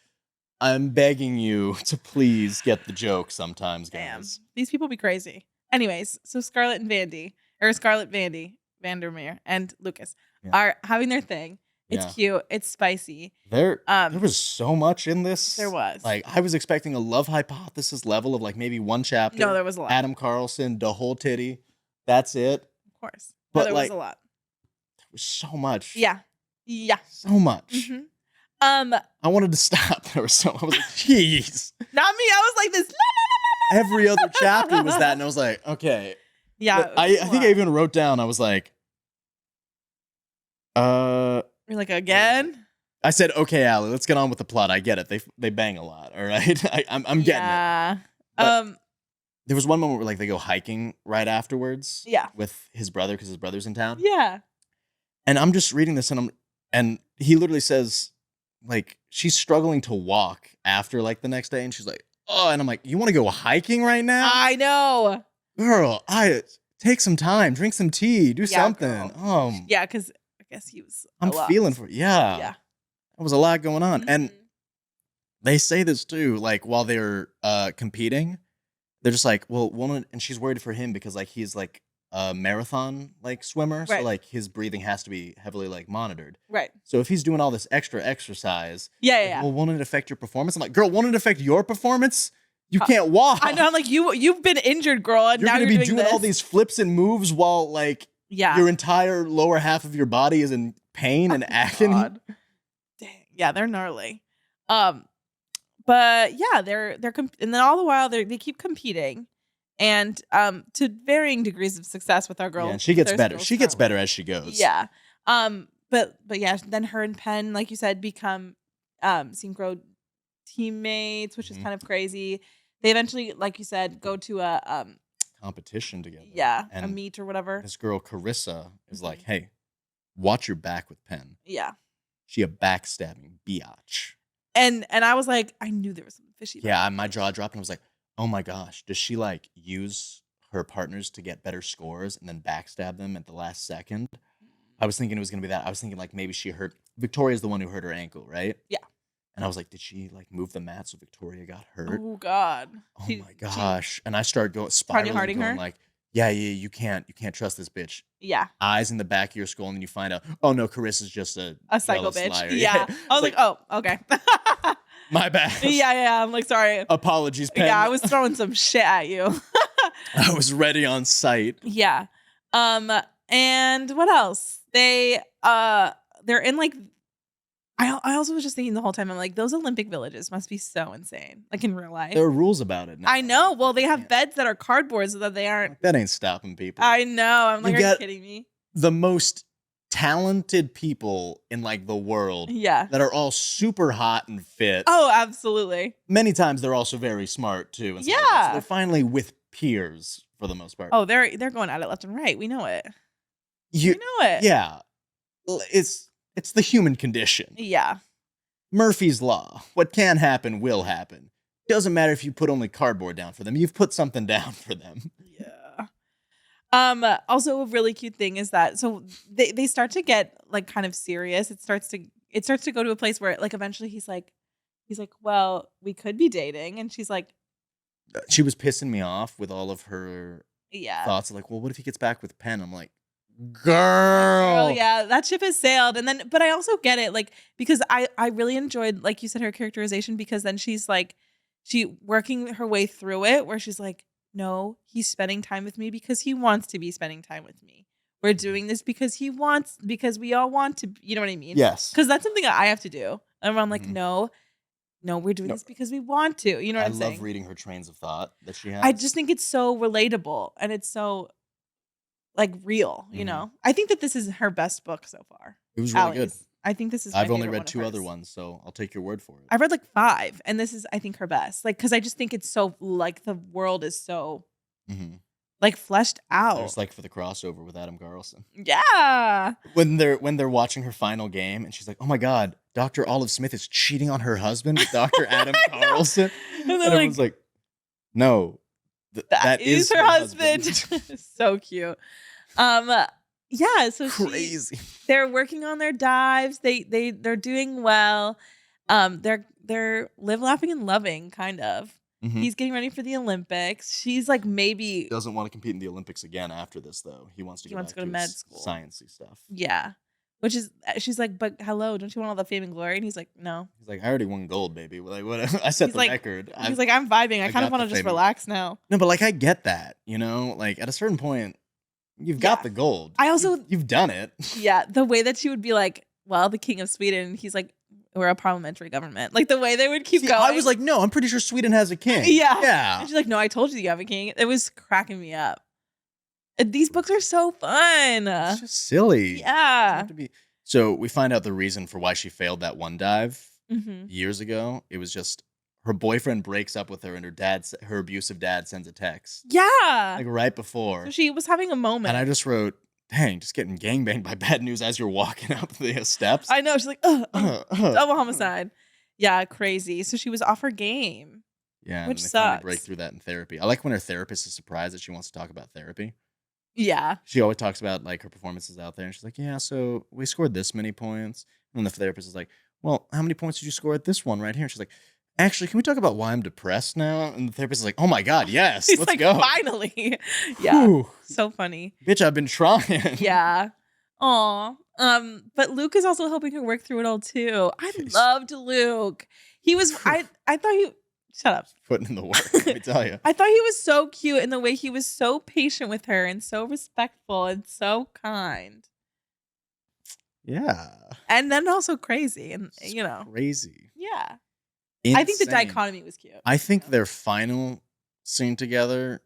I'm begging you to please get the joke sometimes, guys. Damn. These people be crazy. Anyways, so Scarlett Vandermeer and Lucas are having their thing. It's cute. It's spicy. There was so much in this. There was. Like, I was expecting a love hypothesis level of, like, maybe one chapter. No, there was a lot. Adam Carlson, the whole titty. That's it. Of course. But no, there like, was a lot. There was so much. Yeah. So much. I wanted to stop. I was like, jeez. Not me. I was like this. Every other chapter was that, and I was like, okay. Yeah. I think I even wrote down, I was like, You're like, again? I said, okay, Allie, let's get on with the plot. I get it. They bang a lot, all right? I'm getting it. There was one moment where, like, they go hiking right afterwards. Yeah. With his brother, because his brother's in town. Yeah. And I'm just reading this, and he literally says, like, she's struggling to walk after, like, the next day, and she's like, oh, and I'm like, you want to go hiking right now? I know. Girl, take some time, drink some tea, do something. Yeah, because I guess he was I'm feeling for it. Yeah. There was a lot going on. And they say this too, like, while they're competing, they're just like, well, and she's worried for him because, like, he's like a marathon, like, swimmer. So, like, his breathing has to be heavily, like, monitored. Right. So if he's doing all this extra exercise, like, well, won't it affect your performance? I'm like, girl, won't it affect your performance? You can't walk. I know. I'm like, you've been injured, girl, and now you're gonna be doing doing all these flips and moves while, like, your entire lower half of your body is in pain and agony. God. Dang. Yeah, they're gnarly. But yeah, they're and then all the while they keep competing, and to varying degrees of success with our girl. Yeah, and she gets better. She gets better as she goes. Yeah. But yeah, then her and Penn, like you said, become synchro teammates, which is kind of crazy. They eventually, like you said, go to a competition together. Yeah, and a meet or whatever. This girl Carissa is like, "Hey, watch your back with Penn." Yeah. She a backstabbing biatch. And I was like, I knew there was something fishy. Yeah, my jaw dropped, and I was like, "Oh my gosh, does she, like, use her partners to get better scores and then backstab them at the last second?" I was thinking it was gonna be that. I was thinking, like, maybe she hurt Victoria's the one who hurt her ankle, right? Yeah. And I was like, did she like move the mat so Victoria got hurt? Oh God. Oh my gosh. And I started going spiraling, harding going her? like, yeah, you can't trust this bitch. Yeah. Eyes in the back of your skull, and then you find out, oh no, Carissa's just a psycho jealous bitch. liar. Yeah. I was like, oh, okay. My bad. Yeah. I'm like, sorry. Apologies, Pen. Yeah, I was throwing some shit at you. I was ready on sight. Yeah. And what else? They're in like I also was just thinking the whole time, I'm like, those Olympic villages must be so insane. Like in real life. There are rules about it now. I know. Well, they have beds that are cardboard so that they aren't. That ain't stopping people. I know. I'm like, are you kidding me? The most talented people in like the world. Yeah. That are all super hot and fit. Oh, absolutely. Many times they're also very smart too. And yeah. Like that. So they're finally with peers for the most part. Oh, they're going at it left and right. We know it. You know it. Yeah. It's the human condition. Yeah. Murphy's Law. What can happen will happen. Doesn't matter if you put only cardboard down for them. You've put something down for them. Yeah. Also a really cute thing is that so they start to get like kind of serious. It starts to go to a place where like eventually he's like, well, we could be dating. And she's like, she was pissing me off with all of her thoughts. Like, well, what if he gets back with Penn? I'm like, girl, yeah, that ship has sailed. And then, but I also get it, like, because I really enjoyed, like you said, her characterization, because then she's like, she working her way through it, where she's like, no, he's spending time with me because he wants to be spending time with me. We're doing this because we all want to, you know what I mean? Yes. Because that's something that I have to do. And I'm like, no, we're doing this because we want to. You know what I'm saying? I love reading her trains of thought that she has. I just think it's so relatable and it's so like real, you know. I think that this is her best book so far. It was really good. I think this is. I've only read 2 other ones, so I'll take your word for it. I've read like 5, and this is, I think, her best. Like, because I just think it's so like the world is so like fleshed out. There's like for the crossover with Adam Carlson. Yeah. When they're watching her final game, and she's like, "Oh my God, Dr. Olive Smith is cheating on her husband with Dr. Adam Carlson," and everyone's like, "No." That is her husband. So cute. Yeah, so crazy. They're working on their dives. They're doing well. They're live laughing and loving, kind of. He's getting ready for the Olympics. She's like, maybe doesn't want to compete in the Olympics again after this, though. He wants to go to med school, sciencey stuff. Yeah. Which is, she's like, but hello, don't you want all the fame and glory? And he's like, no. He's like, I already won gold, baby. Like, what? I set the record. He's like, I'm vibing. I kind of want to just relax now. No, but like, I get that. You know, like at a certain point, you've got the gold. I also, you've done it. Yeah, the way that she would be like, well, the king of Sweden. He's like, we're a parliamentary government. Like the way they would keep going. I was like, no, I'm pretty sure Sweden has a king. Yeah. And she's like, no, I told you you have a king. It was cracking me up. These books are so fun. It's just silly. Yeah. So we find out the reason for why she failed that one dive years ago. It was just her boyfriend breaks up with her, and her abusive dad sends a text. Yeah. Like right before. So she was having a moment. And I just wrote, dang, just getting gangbanged by bad news as you're walking up the steps. I know. She's like, double homicide. Yeah, crazy. So she was off her game. Yeah, which and they sucks. finally break through that in therapy. I like when her therapist is surprised that she wants to talk about therapy. Yeah. She always talks about like her performances out there, and she's like, yeah, so we scored this many points. And the therapist is like, well, how many points did you score at this one right here? And she's like, actually, can we talk about why I'm depressed now? And the therapist is like, oh my God, yes, He's let's like, go. Finally. Yeah. Whew. So funny. Bitch, I've been trying. Yeah. Aw. But Luke is also helping her work through it all too. I loved Luke. He was, I thought he, shut up. Putting in the work, let me tell you. I thought he was so cute in the way he was so patient with her and so respectful and so kind. Yeah. And then also crazy. And, you know. Crazy. Yeah. Insane. I think the dichotomy was cute. I think their final scene together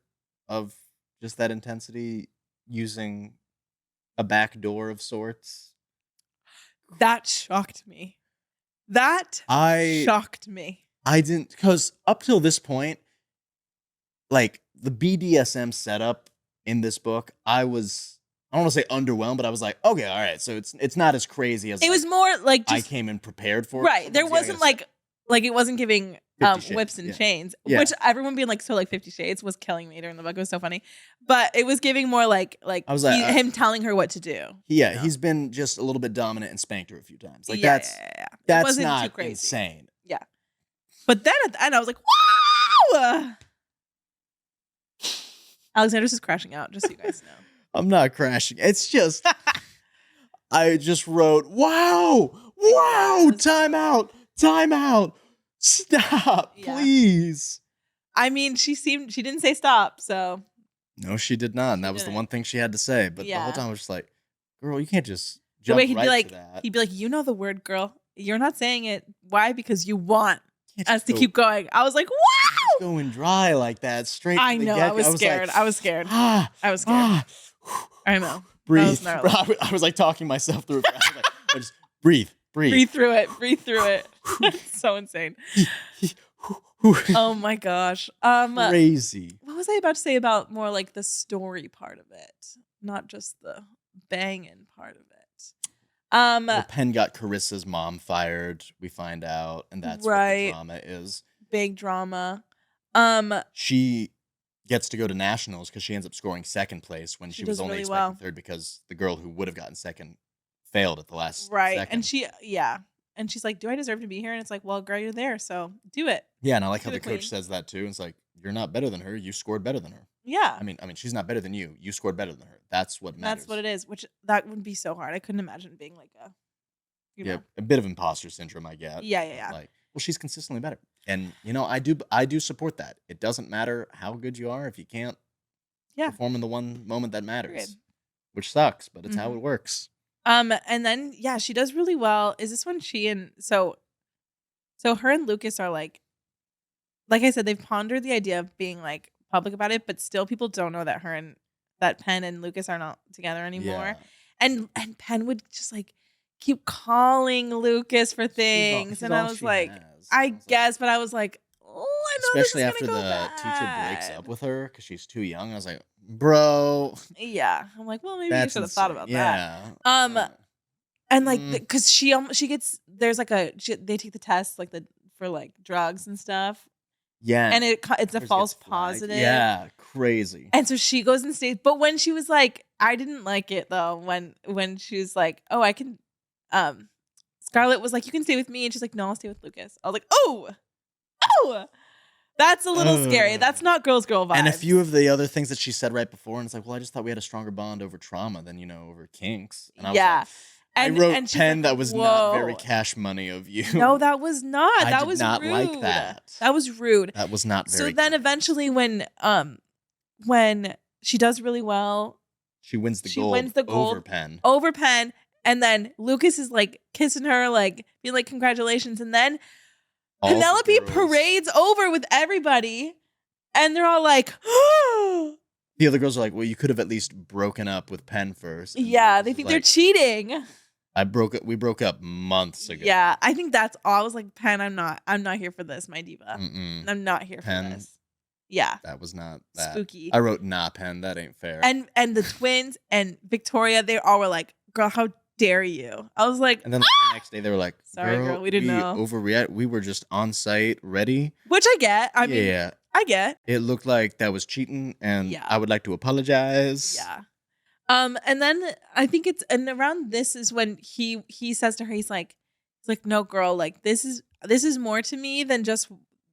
of just that intensity using a back door of sorts. That shocked me. Shocked me. I didn't, because up till this point, like the BDSM setup in this book, I don't want to say underwhelmed, but I was like, okay, all right, so it's not as crazy as it was more like just, I came in prepared for. Right, there wasn't like it wasn't giving whips and chains, which everyone being like, so like 50 Shades was killing me during the book. It was so funny, but it was giving more like I was like, him telling her what to do. Yeah, he's been just a little bit dominant and spanked her a few times. Like that's it wasn't not too crazy. Insane. But then at the end, I was like, wow! Alexandros is crashing out, just so you guys know. I'm not crashing. It's just, I just wrote, wow, time out, stop, Yeah. please. I mean, she didn't say stop, so. No, she did not. And that was the one thing she had to say. But the whole time I was just like, girl, you can't just jump right to that. He'd be like, you know the word, girl. You're not saying it. Why? Because you want us to keep going. I was like, wow! Going dry like that, straight. I know. I was scared. I was scared. I was scared. I know. Breathe. I was like talking myself through it. I was like, just breathe. Breathe through it. It's so insane. Oh my gosh. Crazy. What was I about to say about more like the story part of it, not just the banging part of it? Well, Penn got Carissa's mom fired. We find out, and that's what the drama is. Big drama. She gets to go to nationals because she ends up scoring second place when she was only expecting third because the girl who would have gotten second failed at the last second. And she's like, do I deserve to be here? And it's like, well, girl, you're there, so do it. Yeah, and I like how the coach says that too. It's like, you're not better than her. You scored better than her. Yeah. I mean, she's not better than you. You scored better than her. That's what matters. That's what it is. Which that would be so hard. I couldn't imagine being like a bit of imposter syndrome, I get. Yeah. Like, well, she's consistently better. And I do support that. It doesn't matter how good you are if you can't perform in the one moment that matters. Which sucks, but it's how it works. And then she does really well. Is this when she and so her and Lucas are like I said, they've pondered the idea of being like public about it, but still people don't know that Penn and Lucas are not together anymore. Yeah. And Penn would just like keep calling Lucas for things, and I was like, I guess, but I was like, oh, I know. Especially after the teacher breaks up with her because she's too young. I was like, bro. Yeah, I'm like, well, maybe you should have thought about that. And like, because she gets there's like they take the test like for like drugs and stuff. Yeah, and it's a false positive. Yeah, crazy. And so she goes and stays. But when she was like, I didn't like it though. When she was like, oh, I can. Scarlett was like, you can stay with me, and she's like, no, I'll stay with Lucas. I was like, oh, that's a little scary. That's not girl vibes. And a few of the other things that she said right before, and it's like, well, I just thought we had a stronger bond over trauma than over kinks. And I was like, I wrote Penn, that was not very cash money of you. No, that was not. I that did was not rude. like that. That was rude. That was not very. So then eventually, when she does really well, she wins the gold over Penn, and then Lucas is like kissing her, like being like congratulations, and then Penelope parades over with everybody, and they're all like, the other girls are like, well, you could have at least broken up with Penn first. And yeah, they think they're cheating. We broke up months ago. Yeah, I think that's all. I was like, Penn, I'm not here for this, my diva. I'm not here for this. Yeah. That was not that. Spooky. I wrote, nah, Penn, that ain't fair. And the twins and Victoria, they all were like, girl, how dare you? I was like, and then the next day they were like, sorry, girl, we didn't know. Overreact. We were just on site, ready. Which I get. I mean, I get. It looked like that was cheating, and I would like to apologize. Yeah. And then I think and around this is when he says to her, he's like, no, girl, like this is more to me than just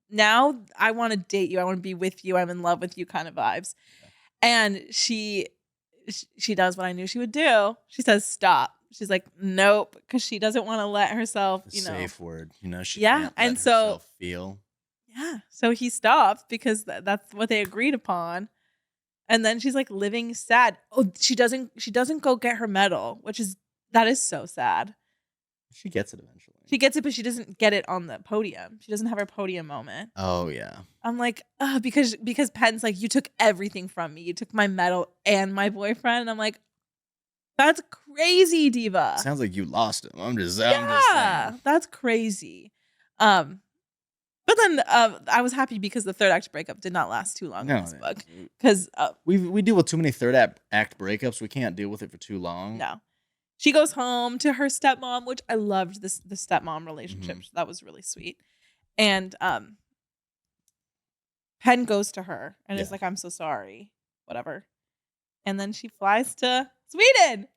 now. I want to date you. I want to be with you. I'm in love with you, kind of vibes. Yeah. And she does what I knew she would do. She says, stop. She's like, nope, because she doesn't want to let herself, safe word, she can't let herself feel. Yeah. So he stops because that's what they agreed upon. And then she's like living sad. Oh, she doesn't go get her medal, that is so sad. She gets it eventually. She gets it, but she doesn't get it on the podium. She doesn't have her podium moment. Oh yeah. I'm like, because Penn's like, you took everything from me. You took my medal and my boyfriend. And I'm like, that's crazy, diva. Sounds like you lost him. I'm just saying. That's crazy. But then I was happy because the third act breakup did not last too long in this book. Because we deal with too many third act breakups. We can't deal with it for too long. No. She goes home to her stepmom, which I loved the stepmom relationship. Mm-hmm. That was really sweet. And Penn goes to her and is like, I'm so sorry. Whatever. And then she flies to Sweden.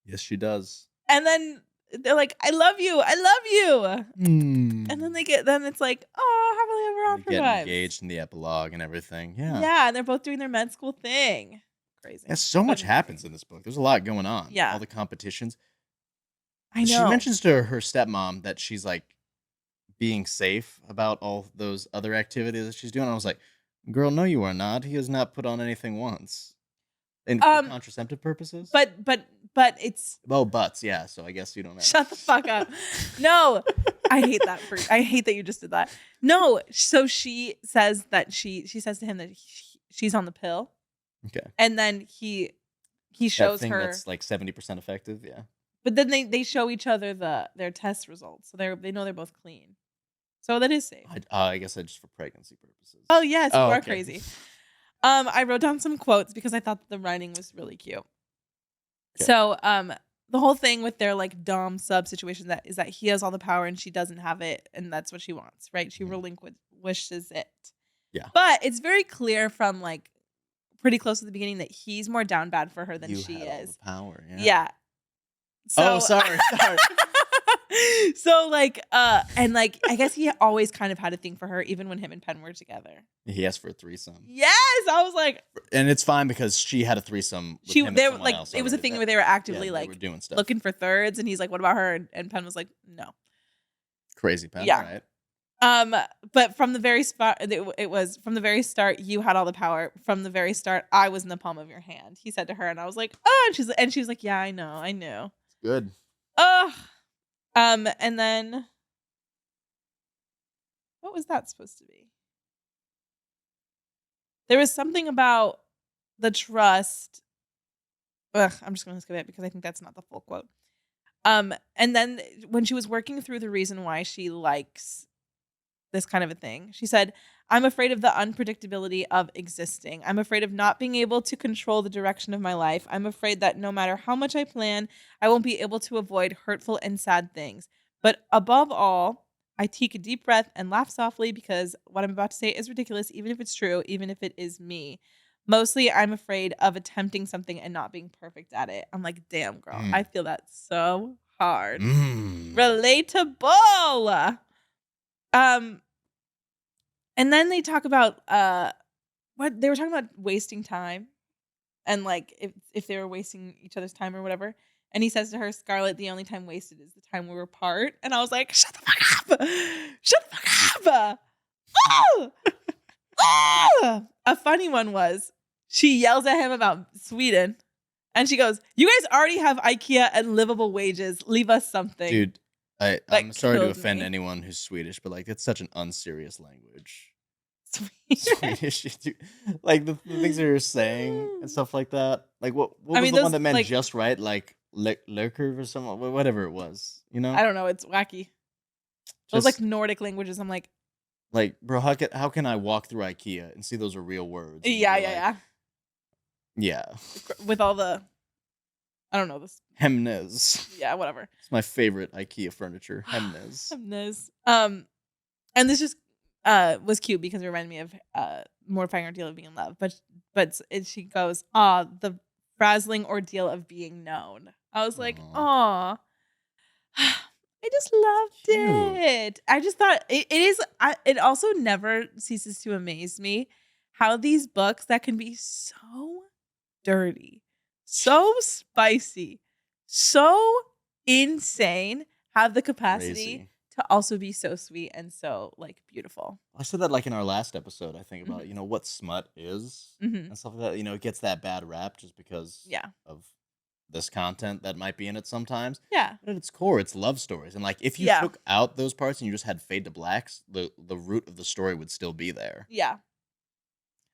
Yes, she does. And then they're like, I love you. And then then it's like, oh, happily They ever after get vibes. engaged in the epilogue and everything. Yeah. Yeah, and they're both doing their med school thing. Crazy. Yeah, so much Fucking happens crazy. in this book. There's a lot going on. Yeah. All the competitions. I know. She mentions to her stepmom that she's like being safe about all those other activities that she's doing. I was like, girl, no, you are not. He has not put on anything once. And for contraceptive purposes? But it's Oh, butts, yeah. So I guess you don't know. shut the fuck up. No, I hate that. I hate that you just did that. No, so she says that she says to him that she's on the pill, Okay. and then he That shows thing her. that's like 70% effective, yeah. But then they show each other their test results, so they know they're both clean. So that is safe. I guess I just for pregnancy purposes. Oh yes, you are okay. crazy. I wrote down some quotes because I thought the writing was really cute. Okay. So the whole thing with their like dom sub situation is that he has all the power and she doesn't have it, and that's what she wants, right? She relinquishes it. Yeah. But it's very clear from like pretty close to the beginning that he's more down bad for her than she had all is. the power, yeah. Yeah. So, Oh, sorry. So like and like I guess he always kind of had a thing for her even when him and Penn were together. He asked for a threesome. Yes, I was like, And it's fine because she had a threesome with him and they someone like else it was a already. thing where they were actively they like were doing stuff. looking for thirds, and he's like, what about her? And Penn was like, no. Crazy Penn, Yeah. right? But from the very spot, it was from the very start. You had all the power. From the very start, I was in the palm of your hand. He said to her, and I was like, oh, and she was like, yeah, I knew. Good. And then what was that supposed to be? There was something about the trust. I'm just going to skip it because I think that's not the full quote. And then when she was working through the reason why she likes this kind of a thing, she said, I'm afraid of the unpredictability of existing. I'm afraid of not being able to control the direction of my life. I'm afraid that no matter how much I plan, I won't be able to avoid hurtful and sad things. But above all, I take a deep breath and laugh softly because what I'm about to say is ridiculous, even if it's true, even if it is me. Mostly, I'm afraid of attempting something and not being perfect at it. I'm like, damn, girl, I feel that so hard. Relatable. And then they talk about what they were talking about wasting time, and like if they were wasting each other's time or whatever. And he says to her, Scarlett, the only time wasted is the time we were apart. And I was like, shut the fuck up. Shut the fuck up. Oh! Oh! A funny one was she yells at him about Sweden. And she goes, you guys already have IKEA and livable wages. Leave us something. Dude, I'm sorry to killed offend me. anyone who's Swedish, but like it's such an unserious language. Swedish. Dude. Like the things that you're saying and stuff like that. Like what I was mean, the those, one that meant like- just right? Like lurker or something, whatever it was. You know? I don't know. It's wacky. Those Just, like Nordic languages. I'm like, bro, how can I walk through IKEA and see those are real words? And yeah. be like, Yeah. With all the, I don't know this. Hemnes. Yeah, whatever. It's my favorite IKEA furniture. Hemnes. Hemnes. And this just was cute because it reminded me of Mortifying Ordeal of Being in Love. But she goes, the frazzling ordeal of being known. I was like, aw. I just loved it. I just thought it is. It also never ceases to amaze me how these books that can be so dirty, so spicy, so insane have the capacity Crazy. to also be so sweet and so like beautiful. I said that like in our last episode, I think about, what smut is Mm-hmm. and stuff like that. It gets that bad rap just because of this content that might be in it sometimes. Yeah. But at its core, it's love stories. And like if you took out those parts and you just had fade to blacks, the root of the story would still be there. Yeah.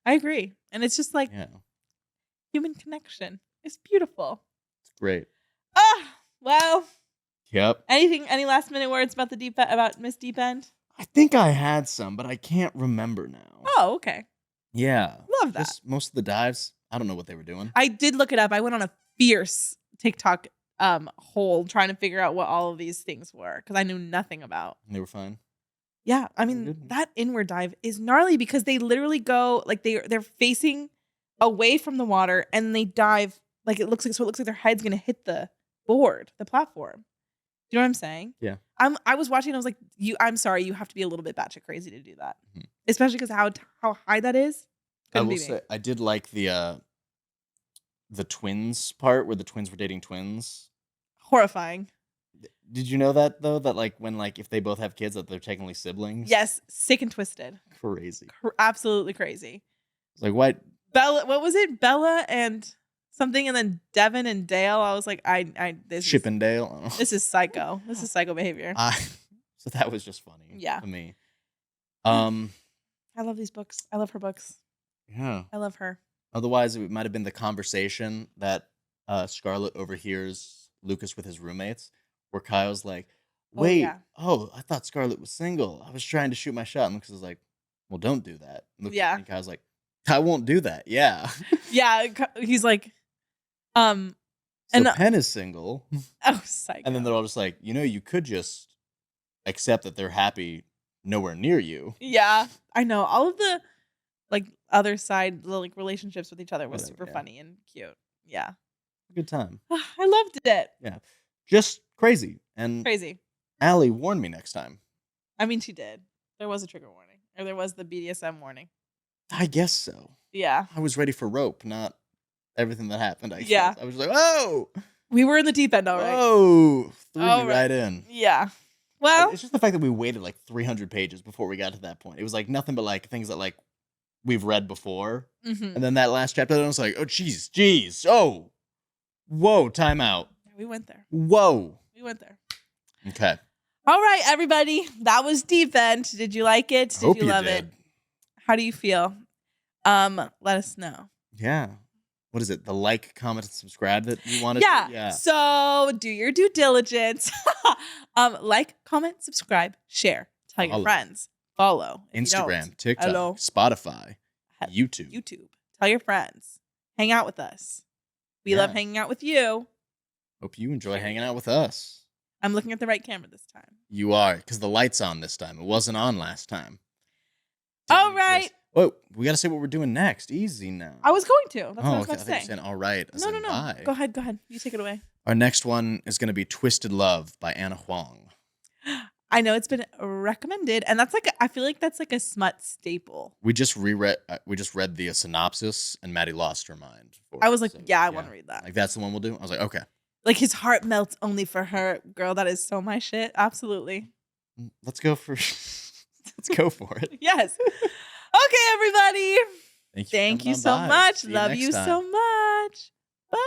I agree. And it's just like human connection. It's beautiful. It's great. Well. Yep. Any last minute words about about Miss Deep End? I think I had some, but I can't remember now. Oh, okay. Yeah. Love that. Just most of the dives, I don't know what they were doing. I did look it up. I went on a fierce TikTok hole trying to figure out what all of these things were because I knew nothing about. They were fine. Yeah, I mean that inward dive is gnarly because they literally go like they're facing away from the water and they dive like it looks like their head's gonna hit the board, the platform. You know what I'm saying? Yeah. I was watching and I was like, I'm sorry, you have to be a little bit batshit crazy to do that. Mhm. Especially because how high that is. I Couldn't will be me. say I did like the twins part where the twins were dating twins. Horrifying. Did you know that though? That like when like if they both have kids that they're technically siblings? Yes, sick and twisted. Crazy. Absolutely crazy. It's like what? Bella, what was it? Bella and something, and then Devin and Dale. I was like, this Chippendale. this is psycho. This is psycho behavior. So that was just funny. Yeah. To me. I love these books. I love her books. Yeah. I love her. Otherwise, it might have been the conversation that Scarlett overhears Lucas with his roommates, where Kyle's like, "Wait, I thought Scarlett was single. I was trying to shoot my shot." And Lucas is like, "Well, don't do that." And Kyle's like, "I won't do that." Yeah. Yeah, he's like, So Penn is single. Oh, psycho. And then they're all just like, you could just accept that they're happy nowhere near you. Yeah, I know. All of the like other side, the like relationships with each other was super funny and cute. Yeah. Good time. I loved it. Yeah. Just crazy. And Crazy. Allie warned me next time. I mean, she did. There was a trigger warning. Or there was the BDSM warning. I guess so. Yeah. I was ready for rope, not everything that happened, I guess. Yeah. I was like, oh! We were in the deep end, all right. Oh! Threw me right in. Yeah. Well, it's just the fact that we waited like 300 pages before we got to that point. It was like nothing but like things that like we've read before. Mm-hmm. And then that last chapter, I was like, oh, jeez. Oh! Whoa, time out. We went there. Whoa. We went there. Okay. All right, everybody. That was Deep End. Did you like it? Did Hope you love it? How do you feel? Let us know. Yeah. What is it? The like, comment, and subscribe that you wanted? Yeah. So do your due diligence. Like, comment, subscribe, share, tell your friends, follow. Instagram, TikTok, Spotify, YouTube. Tell your friends. Hang out with us. We love hanging out with you. Hope you enjoy hanging out with us. I'm looking at the right camera this time. You are, because the light's on this time. It wasn't on last time. All right. Oh, we got to say what we're doing next. Easy now. I was going to. That's what I was about to say. I think you're saying all right. No. Bye. Go ahead. You take it away. Our next one is going to be Twisted Love by Anna Huang. I know it's been recommended, and that's like I feel like that's like a smut staple. We just read the synopsis, and Maddie lost her mind. I was like, I want to read that. Like that's the one we'll do. I was like, okay. Like his heart melts only for her. Girl, that is so my shit. Absolutely. Let's go for it. Yes. Okay, everybody. Thank you so much. Love you so much. Bye.